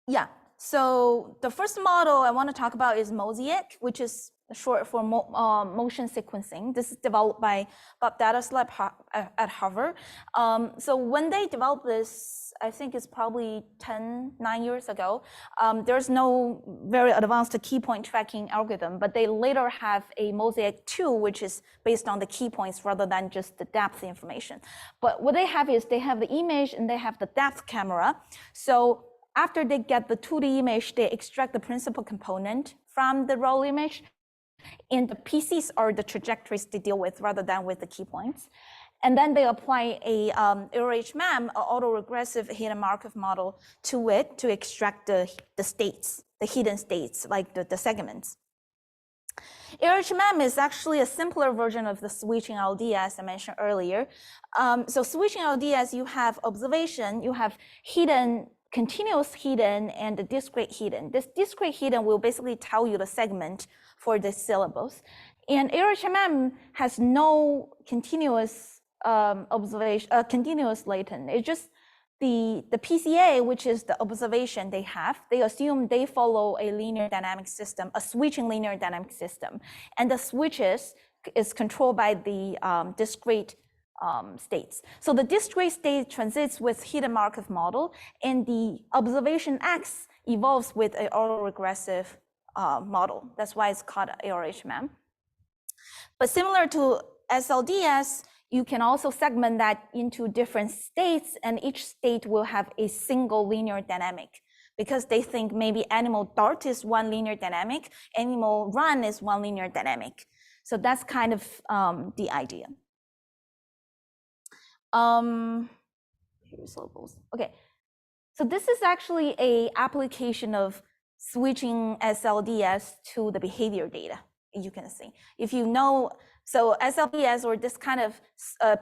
Yeah, So the first model I want to talk about is Mosaic, which is short for motion sequencing. This is developed by Bob Datas lab at Harvard. So when they developed this, I think it's probably 9 years ago, there's no very advanced key point tracking algorithm, but they later have a Mosaic 2, which is based on the key points rather than just the depth information. But what they have is they have the image and they have the depth camera. So after they get the 2D image, they extract the principal component from the raw image, and the PCs are the trajectories they deal with rather than with the key points. And then they apply a ERHMM, an autoregressive hidden Markov model to it to extract the states, the hidden states, like the segments. ERHMM is actually a simpler version of the switching LD, as I mentioned earlier. So switching LD, as you have observation, you have hidden, continuous hidden, and the discrete hidden. This discrete hidden will basically tell you the segment for the syllables. And ERHMM has no continuous observation, continuous latent. It's just the PCA, which is the observation they have. They assume they follow a linear dynamic system, a switching linear dynamic system. And the switches is controlled by the discrete states. So the discrete state transits with hidden Markov model, and the observation X evolves with an autoregressive model. That's why it's called ERHMM. But similar to SLDS, you can also segment that into different states, and each state will have a single linear dynamic, because they think maybe animal dart is one linear dynamic, animal run is one linear dynamic. So that's kind of the idea. Here's levels. Okay, so this is actually a application of switching SLDS to the behavior data. You can see, if you know, so SLDS or this kind of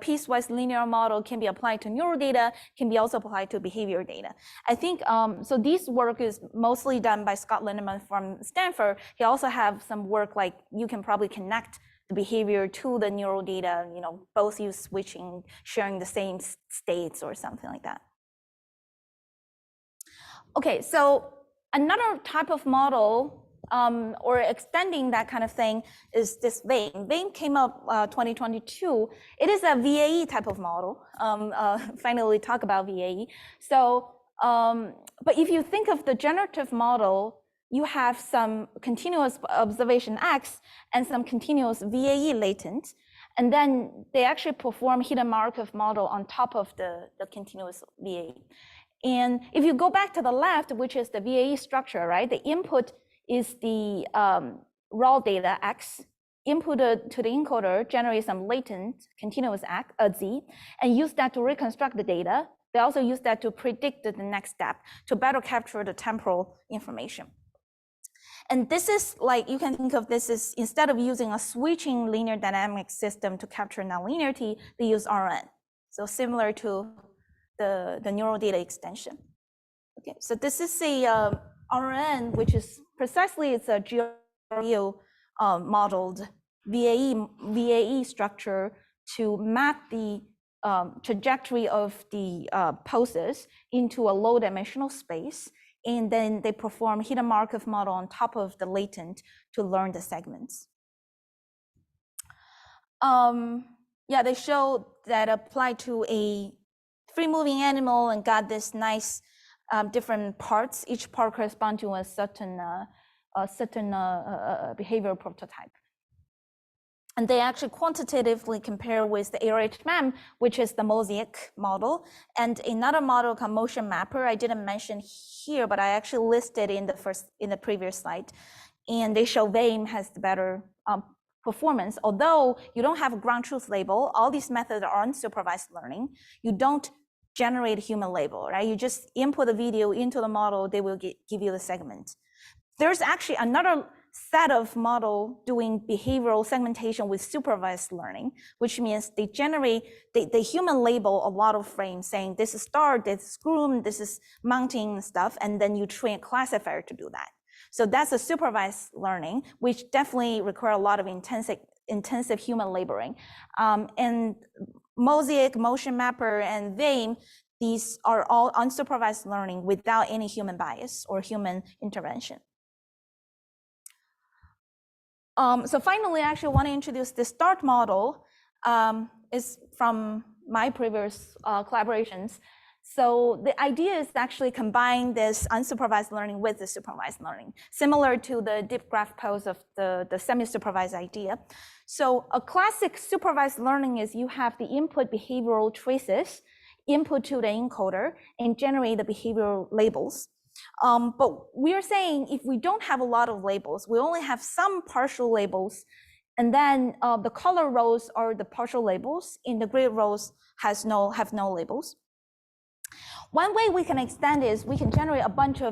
piecewise linear model can be applied to neural data, can be also applied to behavior data. I think, so this work is mostly done by Scott Lindemann from Stanford. He also have some work like you can probably connect the behavior to the neural data, you know, both use switching, sharing the same states or something like that. Okay, so another type of model or extending that kind of thing is this VAME. VAME came up 2022. It is a VAE type of model. Finally talk about VAE. So, but if you think of the generative model, you have some continuous observation X and some continuous VAE latent. And then they actually perform hidden Markov model on top of the continuous VAE. And if you go back to the left, which is the VAE structure, right? The input is the raw data X, inputted to the encoder, generate some latent continuous Z, and use that to reconstruct the data. They also use that to predict the next step to better capture the temporal information. And this is like, you can think of this as, instead of using a switching linear dynamic system to capture nonlinearity, they use RNN. So similar to the neural data extension. Okay, so this is a RNN, which is precisely, it's a GRU modeled VAE structure to map the trajectory of the pulses into a low dimensional space. And then they perform hidden Markov model on top of the latent to learn the segments. Yeah, they show that applied to a free-moving animal and got this nice different parts. Each part corresponds to a certain behavioral prototype. And they actually quantitatively compare with the ERHMM, which is the Mosaic model, and another model called Motion Mapper. I didn't mention here, but I actually listed in the previous slide. And they show VAME has the better performance. Although you don't have a ground truth label, all these methods are unsupervised learning. You don't generate a human label, right? You just input the video into the model, they will give you the segment. There's actually another set of model doing behavioral segmentation with supervised learning, which means they generate, they human label a lot of frames saying this is start, this is groom, this is mounting stuff, and then you train a classifier to do that. So that's a supervised learning, which definitely require a lot of intensive human laboring. And Mosaic, Motion Mapper, and VAME, these are all unsupervised learning without any human bias or human intervention. So finally, I actually want to introduce this DART model. Is from my previous collaborations. So the idea is to actually combine this unsupervised learning with the supervised learning, similar to the deep graph pose of the semi-supervised idea. So a classic supervised learning is you have the input behavioral traces, input to the encoder, and generate the behavioral labels. But we are saying if we don't have a lot of labels, we only have some partial labels, and then the color rows are the partial labels, and the grid rows have no labels. One way we can extend is we can generate a bunch of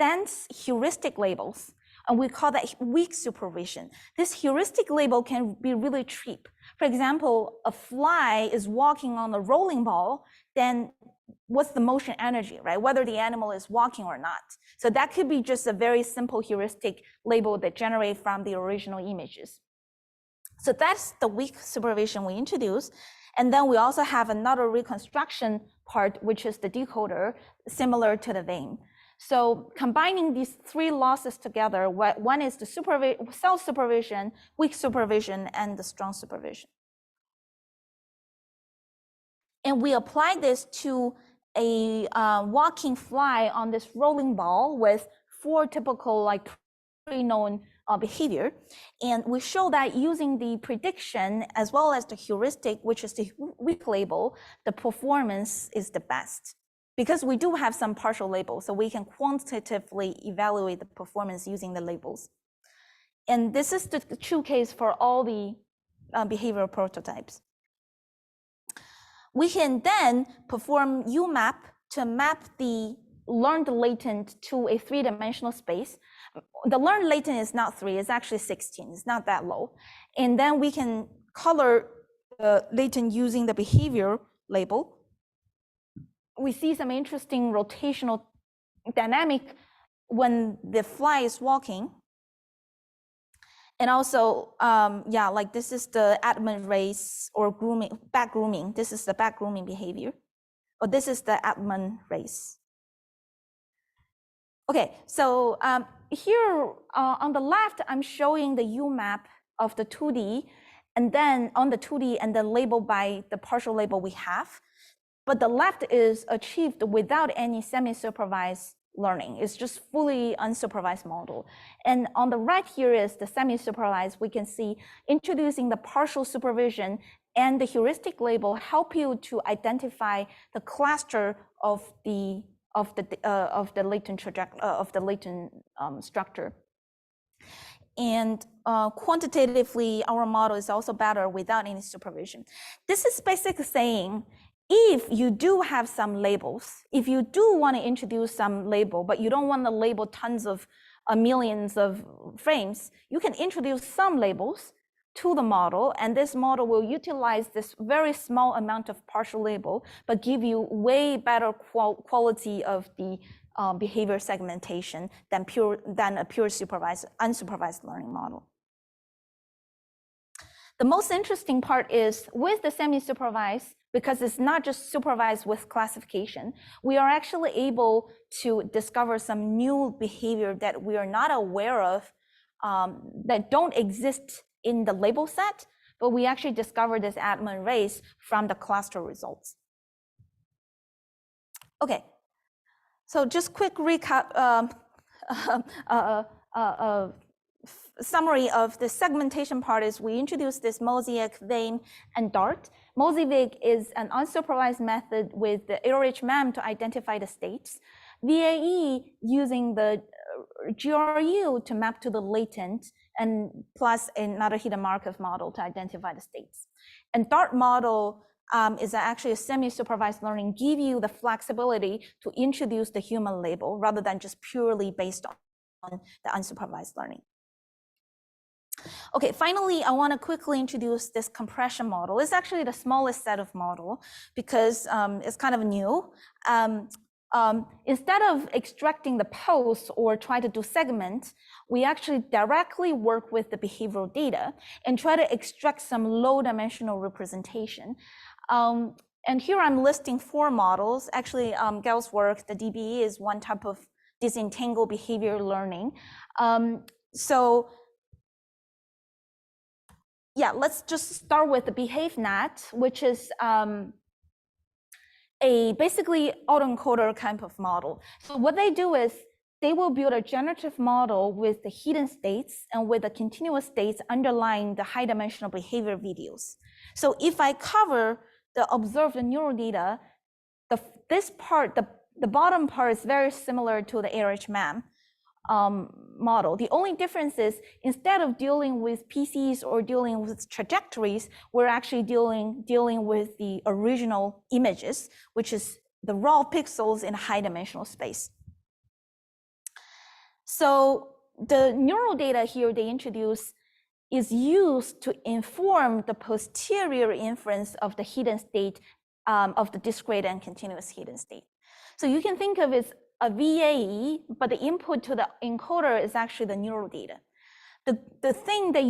dense heuristic labels, and we call that weak supervision. This heuristic label can be really cheap. For example, a fly is walking on a rolling ball, then what's the motion energy, right? Whether the animal is walking or not. So that could be just a very simple heuristic label that generates from the original images. So that's the weak supervision we introduced. And then we also have another reconstruction part, which is the decoder, similar to the vein. So combining these three losses together, one is the self-supervision, weak supervision, and the strong supervision. And we apply this to a walking fly on this rolling ball with 4 typical like pre-known behavior. And we show that using the prediction as well as the heuristic, which is the weak label, the performance is the best. Because we do have some partial labels, so we can quantitatively evaluate the performance using the labels. And this is the true case for all the behavioral prototypes. We can then perform UMAP to map the learned latent to a 3-dimensional space. The learned latent is not 3, it's actually 16, it's not that low. And then we can color latent using the behavior label. We see some interesting rotational dynamic when the fly is walking. And also, yeah, like this is the Atman race or grooming, back grooming. This is the back grooming behavior. Or this is the Atman race. Okay, so here on the left, I'm showing the UMAP of the 2D, and then on the 2D, and then labeled by the partial label we have. But the left is achieved without any semi-supervised learning. It's just fully unsupervised model. And on the right here is the semi-supervised. We can see introducing the partial supervision and the heuristic label help you to identify the cluster of the latent structure. And quantitatively, our model is also better without any supervision. This is basically saying, if you do have some labels, if you do want to introduce some label, but you don't want to label tons of millions of frames, you can introduce some labels to the model, and this model will utilize this very small amount of partial label, but give you way better quality of the behavior segmentation than a pure unsupervised learning model. The most interesting part is with the semi-supervised, because it's not just supervised with classification, we are actually able to discover some new behavior that we are not aware of, that don't exist in the label set, but we actually discovered this Atman race from the cluster results. Okay, so just quick recap, summary of the segmentation part is we introduced this Mosaic, vein, and DART. Mosaic is an unsupervised method with the error-rich-MEM to identify the states. VAE using the GRU to map to the latent, and plus another hidden Markov model to identify the states. And DART model is actually a semi-supervised learning, give you the flexibility to introduce the human label rather than just purely based on the unsupervised learning. Okay, finally, I want to quickly introduce this compression model. It's actually the smallest set of model because it's kind of new. Instead of extracting the pose or try to do segment, we actually directly work with the behavioral data and try to extract some low dimensional representation. And here I'm listing 4 models. Actually, Gail's work, the DBE, is one type of disentangled behavior learning. So yeah, let's just start with the BehaveNet, which is a basically autoencoder kind of model. So what they do is they will build a generative model with the hidden states and with the continuous states underlying the high dimensional behavior videos. So if I cover the observed neural data, this part, the bottom part is very similar to the ARHMAM model. The only difference is instead of dealing with PCs or dealing with trajectories, we're actually dealing with the original images, which is the raw pixels in high dimensional space. So the neural data here they introduce is used to inform the posterior inference of the hidden state of the discrete and continuous hidden state. So you can think of it as a VAE, but the input to the encoder is actually the neural data. The thing that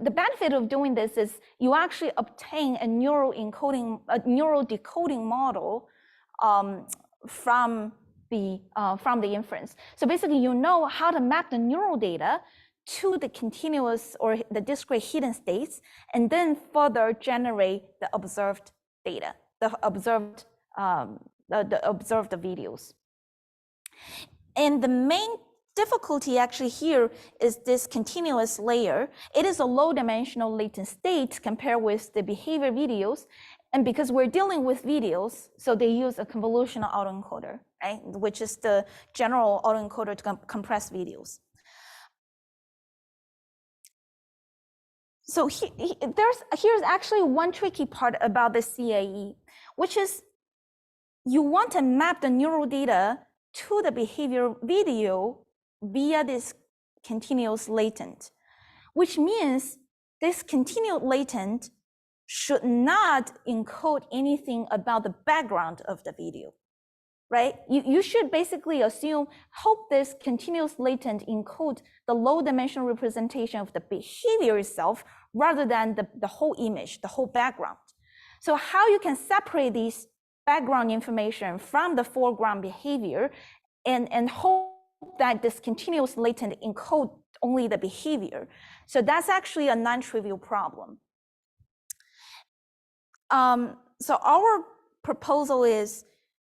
the benefit of doing this is you actually obtain a neural decoding model from the inference. So basically, you know how to map the neural data to the continuous or the discrete hidden states, and then further generate the observed data, the observed videos. And the main difficulty actually here is this continuous layer. It is a low dimensional latent state compared with the behavior videos. And because we're dealing with videos, so they use a convolutional autoencoder, right? Which is the general autoencoder to compress videos. So here's actually one tricky part about the CAE, which is you want to map the neural data to the behavior video via this continuous latent, which means this continuous latent should not encode anything about the background of the video, right? You should basically hope this continuous latent encode the low dimensional representation of the behavior itself rather than the whole image, the whole background. So how you can separate these background information from the foreground behavior and hope that this continuous latent encode only the behavior. So that's actually a non-trivial problem. So our proposal is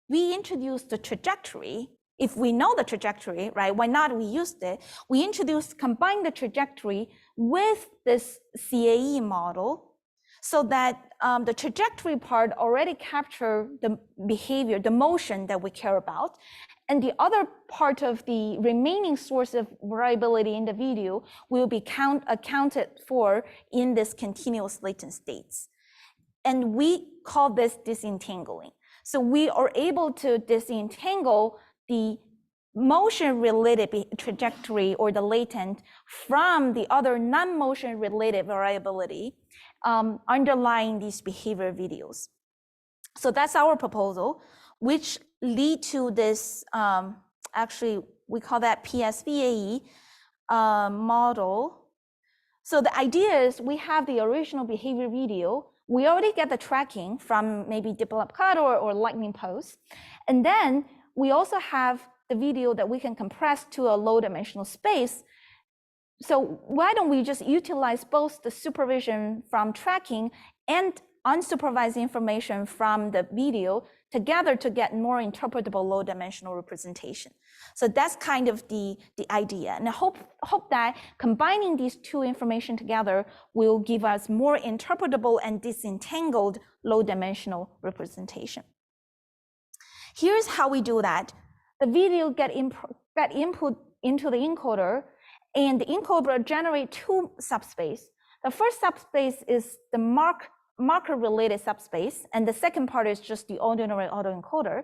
we introduce the trajectory. If we know the trajectory, right, why not we used it? We combine the trajectory with this CAE model so that the trajectory part already capture the behavior, the motion that we care about. And the other part of the remaining source of variability in the video will be accounted for in this continuous latent states. And we call this disentangling. So we are able to disentangle the motion-related trajectory or the latent from the other non-motion-related variability underlying these behavior videos. So that's our proposal, which lead to this, actually, we call that PSVAE model. So the idea is we have the original behavior video. We already get the tracking from maybe DeepLabCut or Lightning Post. And then we also have the video that we can compress to a low dimensional space. So why don't we just utilize both the supervision from tracking and unsupervised information from the video together to get more interpretable low dimensional representation. So that's kind of the idea. And I hope that combining these two information together will give us more interpretable and disentangled low dimensional representation. Here's how we do that. The video get input into the encoder, and the encoder generate two subspace. The first subspace is the marker-related subspace, and the second part is just the ordinary autoencoder.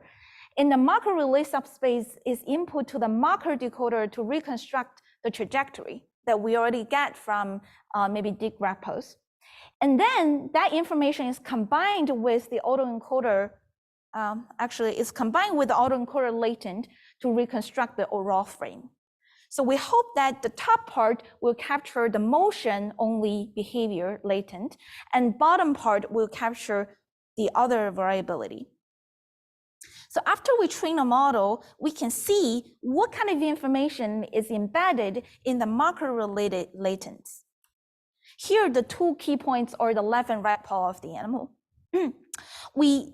In the marker-related subspace is input to the marker decoder to reconstruct the trajectory that we already get from maybe DeepLabCut. And then that information is combined with the autoencoder. Actually, it's combined with the autoencoder latent to reconstruct the raw frame. So we hope that the top part will capture the motion-only behavior latent, and bottom part will capture the other variability. So after we train a model, we can see what kind of information is embedded in the marker-related latents. Here, the two key points are the left and right paw of the animal. We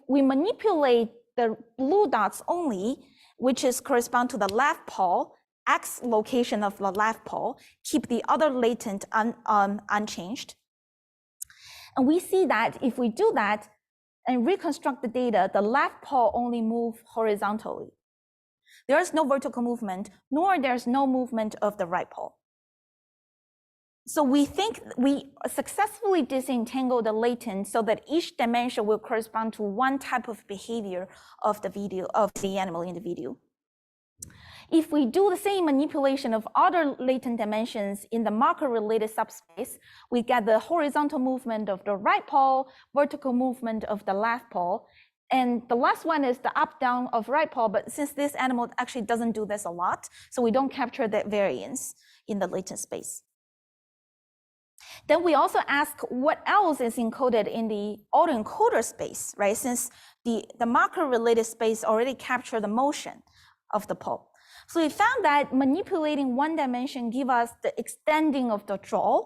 manipulate the blue dots only, which is correspond to the left paw, X location of the left paw, keep the other latent unchanged. And we see that if we do that and reconstruct the data, the left paw only move horizontally. There is no vertical movement, nor there's no movement of the right paw. So we think we successfully disentangle the latent so that each dimension will correspond to one type of behavior of the animal in the video. If we do the same manipulation of other latent dimensions in the marker-related subspace, we get the horizontal movement of the right paw, vertical movement of the left paw, and the last one is the up-down of right paw, but since this animal actually doesn't do this a lot, so we don't capture that variance in the latent space. Then we also ask what else is encoded in the autoencoder space, right? Since the marker-related space already captured the motion of the paw. So we found that manipulating one dimension give us the extending of the jaw,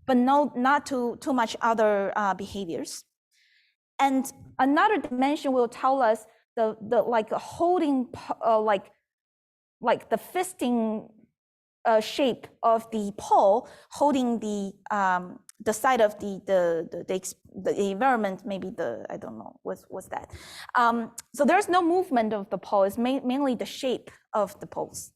but not too much other behaviors. And another dimension will tell us the like holding, like the fisting shape of the paw, holding the side of the environment, maybe I don't know, what's that. So there's no movement of the paw, it's mainly the shape of the paws.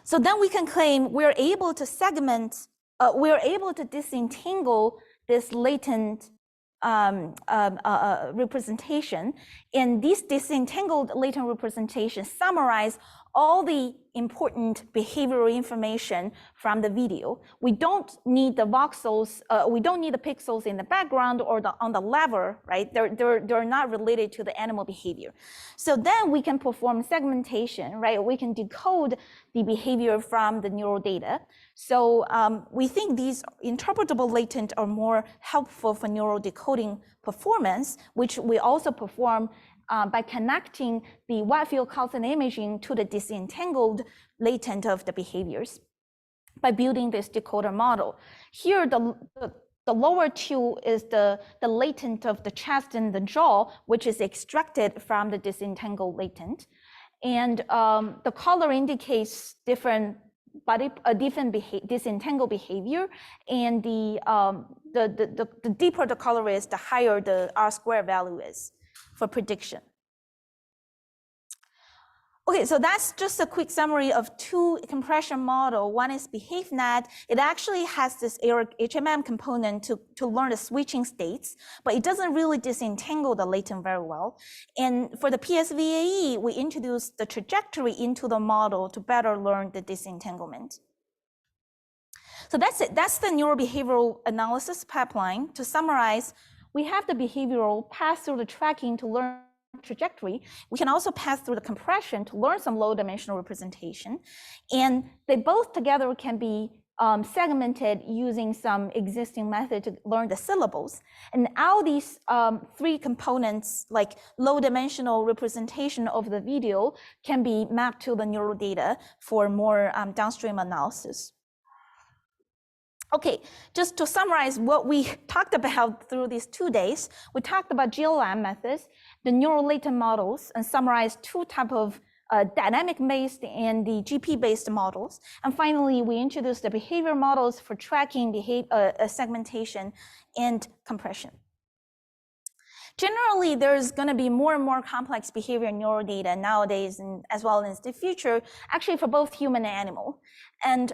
So then we can claim we're able to segment, we're able to disentangle this latent representation, and these disentangled latent representations summarize all the important behavioral information from the video. We don't need the voxels, we don't need the pixels in the background or on the lever, right? They're not related to the animal behavior. So then we can perform segmentation, right? We can decode the behavior from the neural data. So we think these interpretable latent are more helpful for neural decoding performance, which we also perform by connecting the wide field Gaussian imaging to the disentangled latent of the behaviors by building this decoder model. Here, the lower two is the latent of the chest and the jaw, which is extracted from the disentangled latent. And the color indicates different disentangled behavior, and the deeper the color is, the higher the R-square value is for prediction. Okay, so that's just a quick summary of two compression model. One is BehaveNet. It actually has this HMM component to learn the switching states, but it doesn't really disentangle the latent very well. And for the PSVAE, we introduced the trajectory into the model to better learn the disentanglement. So that's it. That's the neurobehavioral analysis pipeline. To summarize, we have the behavioral pass through the tracking to learn trajectory. We can also pass through the compression to learn some low dimensional representation. And they both together can be segmented using some existing method to learn the syllables. And all these three components, like low dimensional representation of the video, can be mapped to the neural data for more downstream analysis. Okay, just to summarize what we talked about through these 2 days, we talked about GLM methods, the neural latent models, and summarized two types of dynamic-based and the GP-based models. And finally, we introduced the behavior models for tracking segmentation and compression. Generally, there's going to be more and more complex behavior neural data nowadays, and as well as the future, actually for both human and animal. And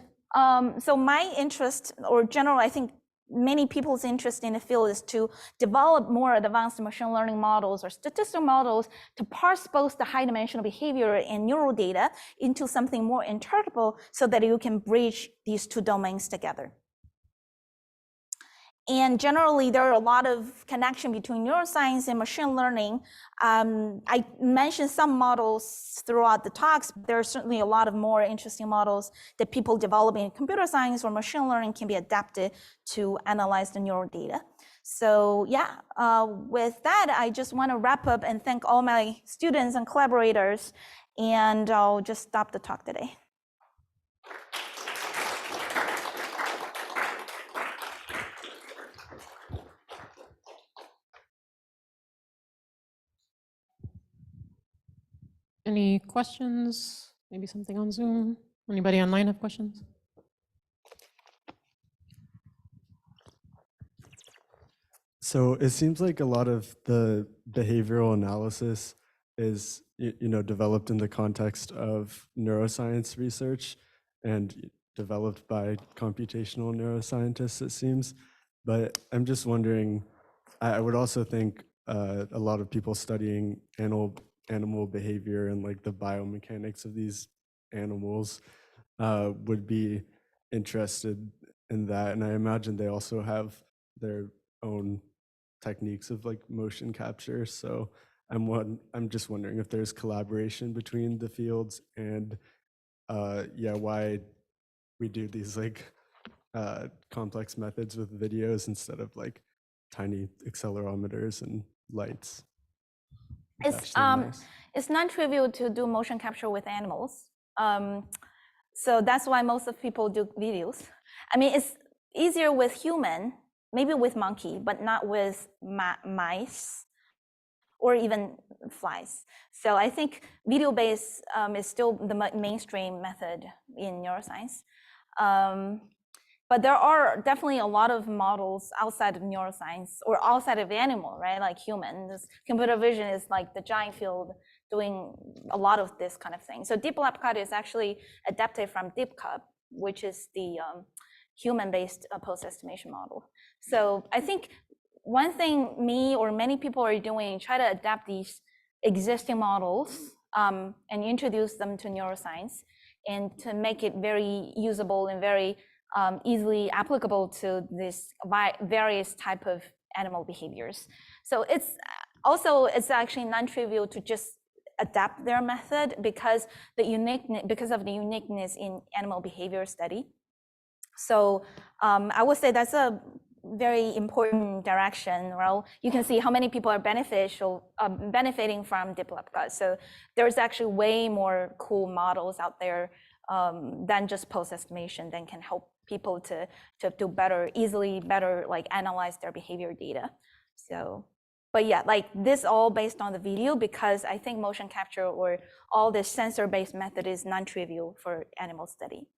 so my interest, or general, I think many people's interest in the field, is to develop more advanced machine learning models or statistical models to parse both the high dimensional behavior and neural data into something more interpretable so that you can bridge these two domains together. And generally, there are a lot of connection between neuroscience and machine learning. I mentioned some models throughout the talks. There are certainly a lot of more interesting models that people developing in computer science or machine learning can be adapted to analyze the neural data. So yeah, with that, I just want to wrap up and thank all my students and collaborators. And I'll just stop the talk today. Any questions? Maybe something on Zoom? Anybody online have questions? So it seems like a lot of the behavioral analysis is developed in the context of neuroscience research and developed by computational neuroscientists, it seems. But I'm just wondering, I would also think a lot of people studying animal behavior and like the biomechanics of these animals would be interested in that. And I imagine they also have their own techniques of like motion capture. So I'm just wondering if there's collaboration between the fields and why we do these like complex methods with videos instead of like tiny accelerometers and lights. It's non-trivial to do motion capture with animals. So that's why most of people do videos. I mean, it's easier with human, maybe with monkey, but not with mice or even flies. So I think video-based is still the mainstream method in neuroscience. But there are definitely a lot of models outside of neuroscience or outside of animal, right? Like human. This computer vision is like the giant field doing a lot of this kind of thing. So DeepLabCut is actually adapted from DeepCut, which is the human-based post-estimation model. So I think one thing me or many people are doing, try to adapt these existing models and introduce them to neuroscience and to make it very usable and very easily applicable to this various type of animal behaviors. So it's actually non-trivial to just adapt their method because of the uniqueness in animal behavior study. So I would say that's a very important direction. Well, you can see how many people are benefiting from DeepLabCut. So there's actually way more cool models out there than just post-estimation that can help people to do better, like analyze their behavior data. So, but yeah, like this all based on the video because I think motion capture or all this sensor-based method is non-trivial for animal study.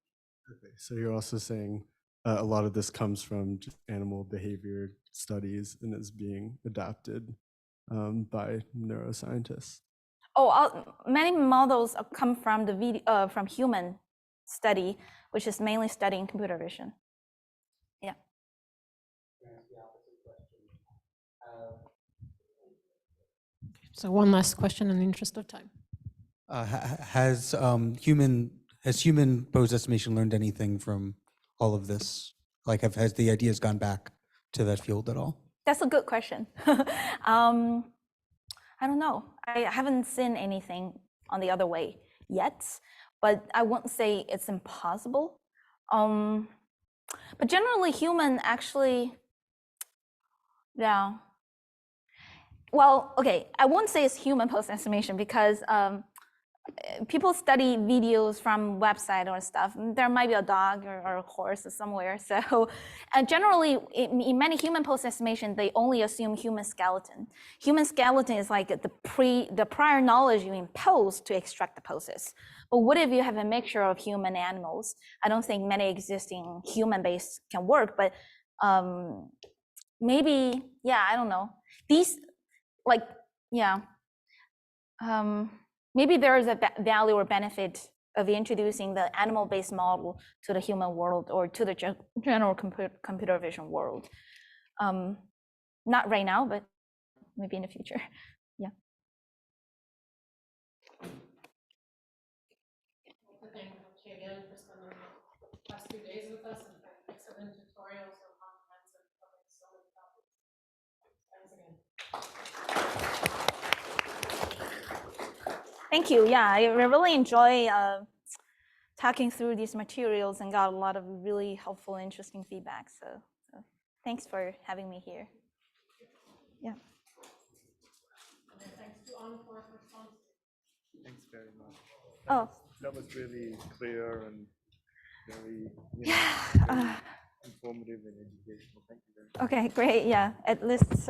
Okay, so you're also saying a lot of this comes from just animal behavior studies and is being adapted by neuroscientists. Oh, many models come from the video from human study, which is mainly studying computer vision. Yeah. So one last question in the interest of time. Has human post-estimation learned anything from all of this? Like, has the ideas gone back to that field at all? That's a good question. I don't know. I haven't seen anything on the other way yet, but I won't say it's impossible. But generally, human actually, yeah. Well, okay, I won't say it's human post-estimation because people study videos from website or stuff. There might be a dog or a horse somewhere. So generally, in many human post-estimation, they only assume human skeleton. Human skeleton is like the prior knowledge you impose to extract the poses. But what if you have a mixture of human and animals? I don't think many existing human-based can work, but maybe, yeah, I don't know. These, like, yeah. Maybe there is a value or benefit of introducing the animal-based model to the human world or to the general computer vision world. Not right now, but maybe in the future. Yeah. Thank you again for spending the past 2 days with us and for excellent tutorials on comprehensive topics. So Thank you. Yeah, I really enjoy talking through these materials and got a lot of really helpful, interesting feedback. So thanks for having me here. Yeah. Thanks very much. Oh. That was really clear and very, Yeah. informative and educational. Thank you very much. Okay, great. Yeah, at least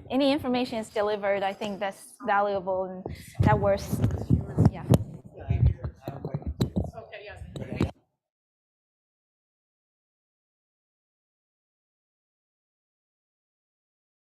any information is delivered. I think that's valuable and that works. Yeah.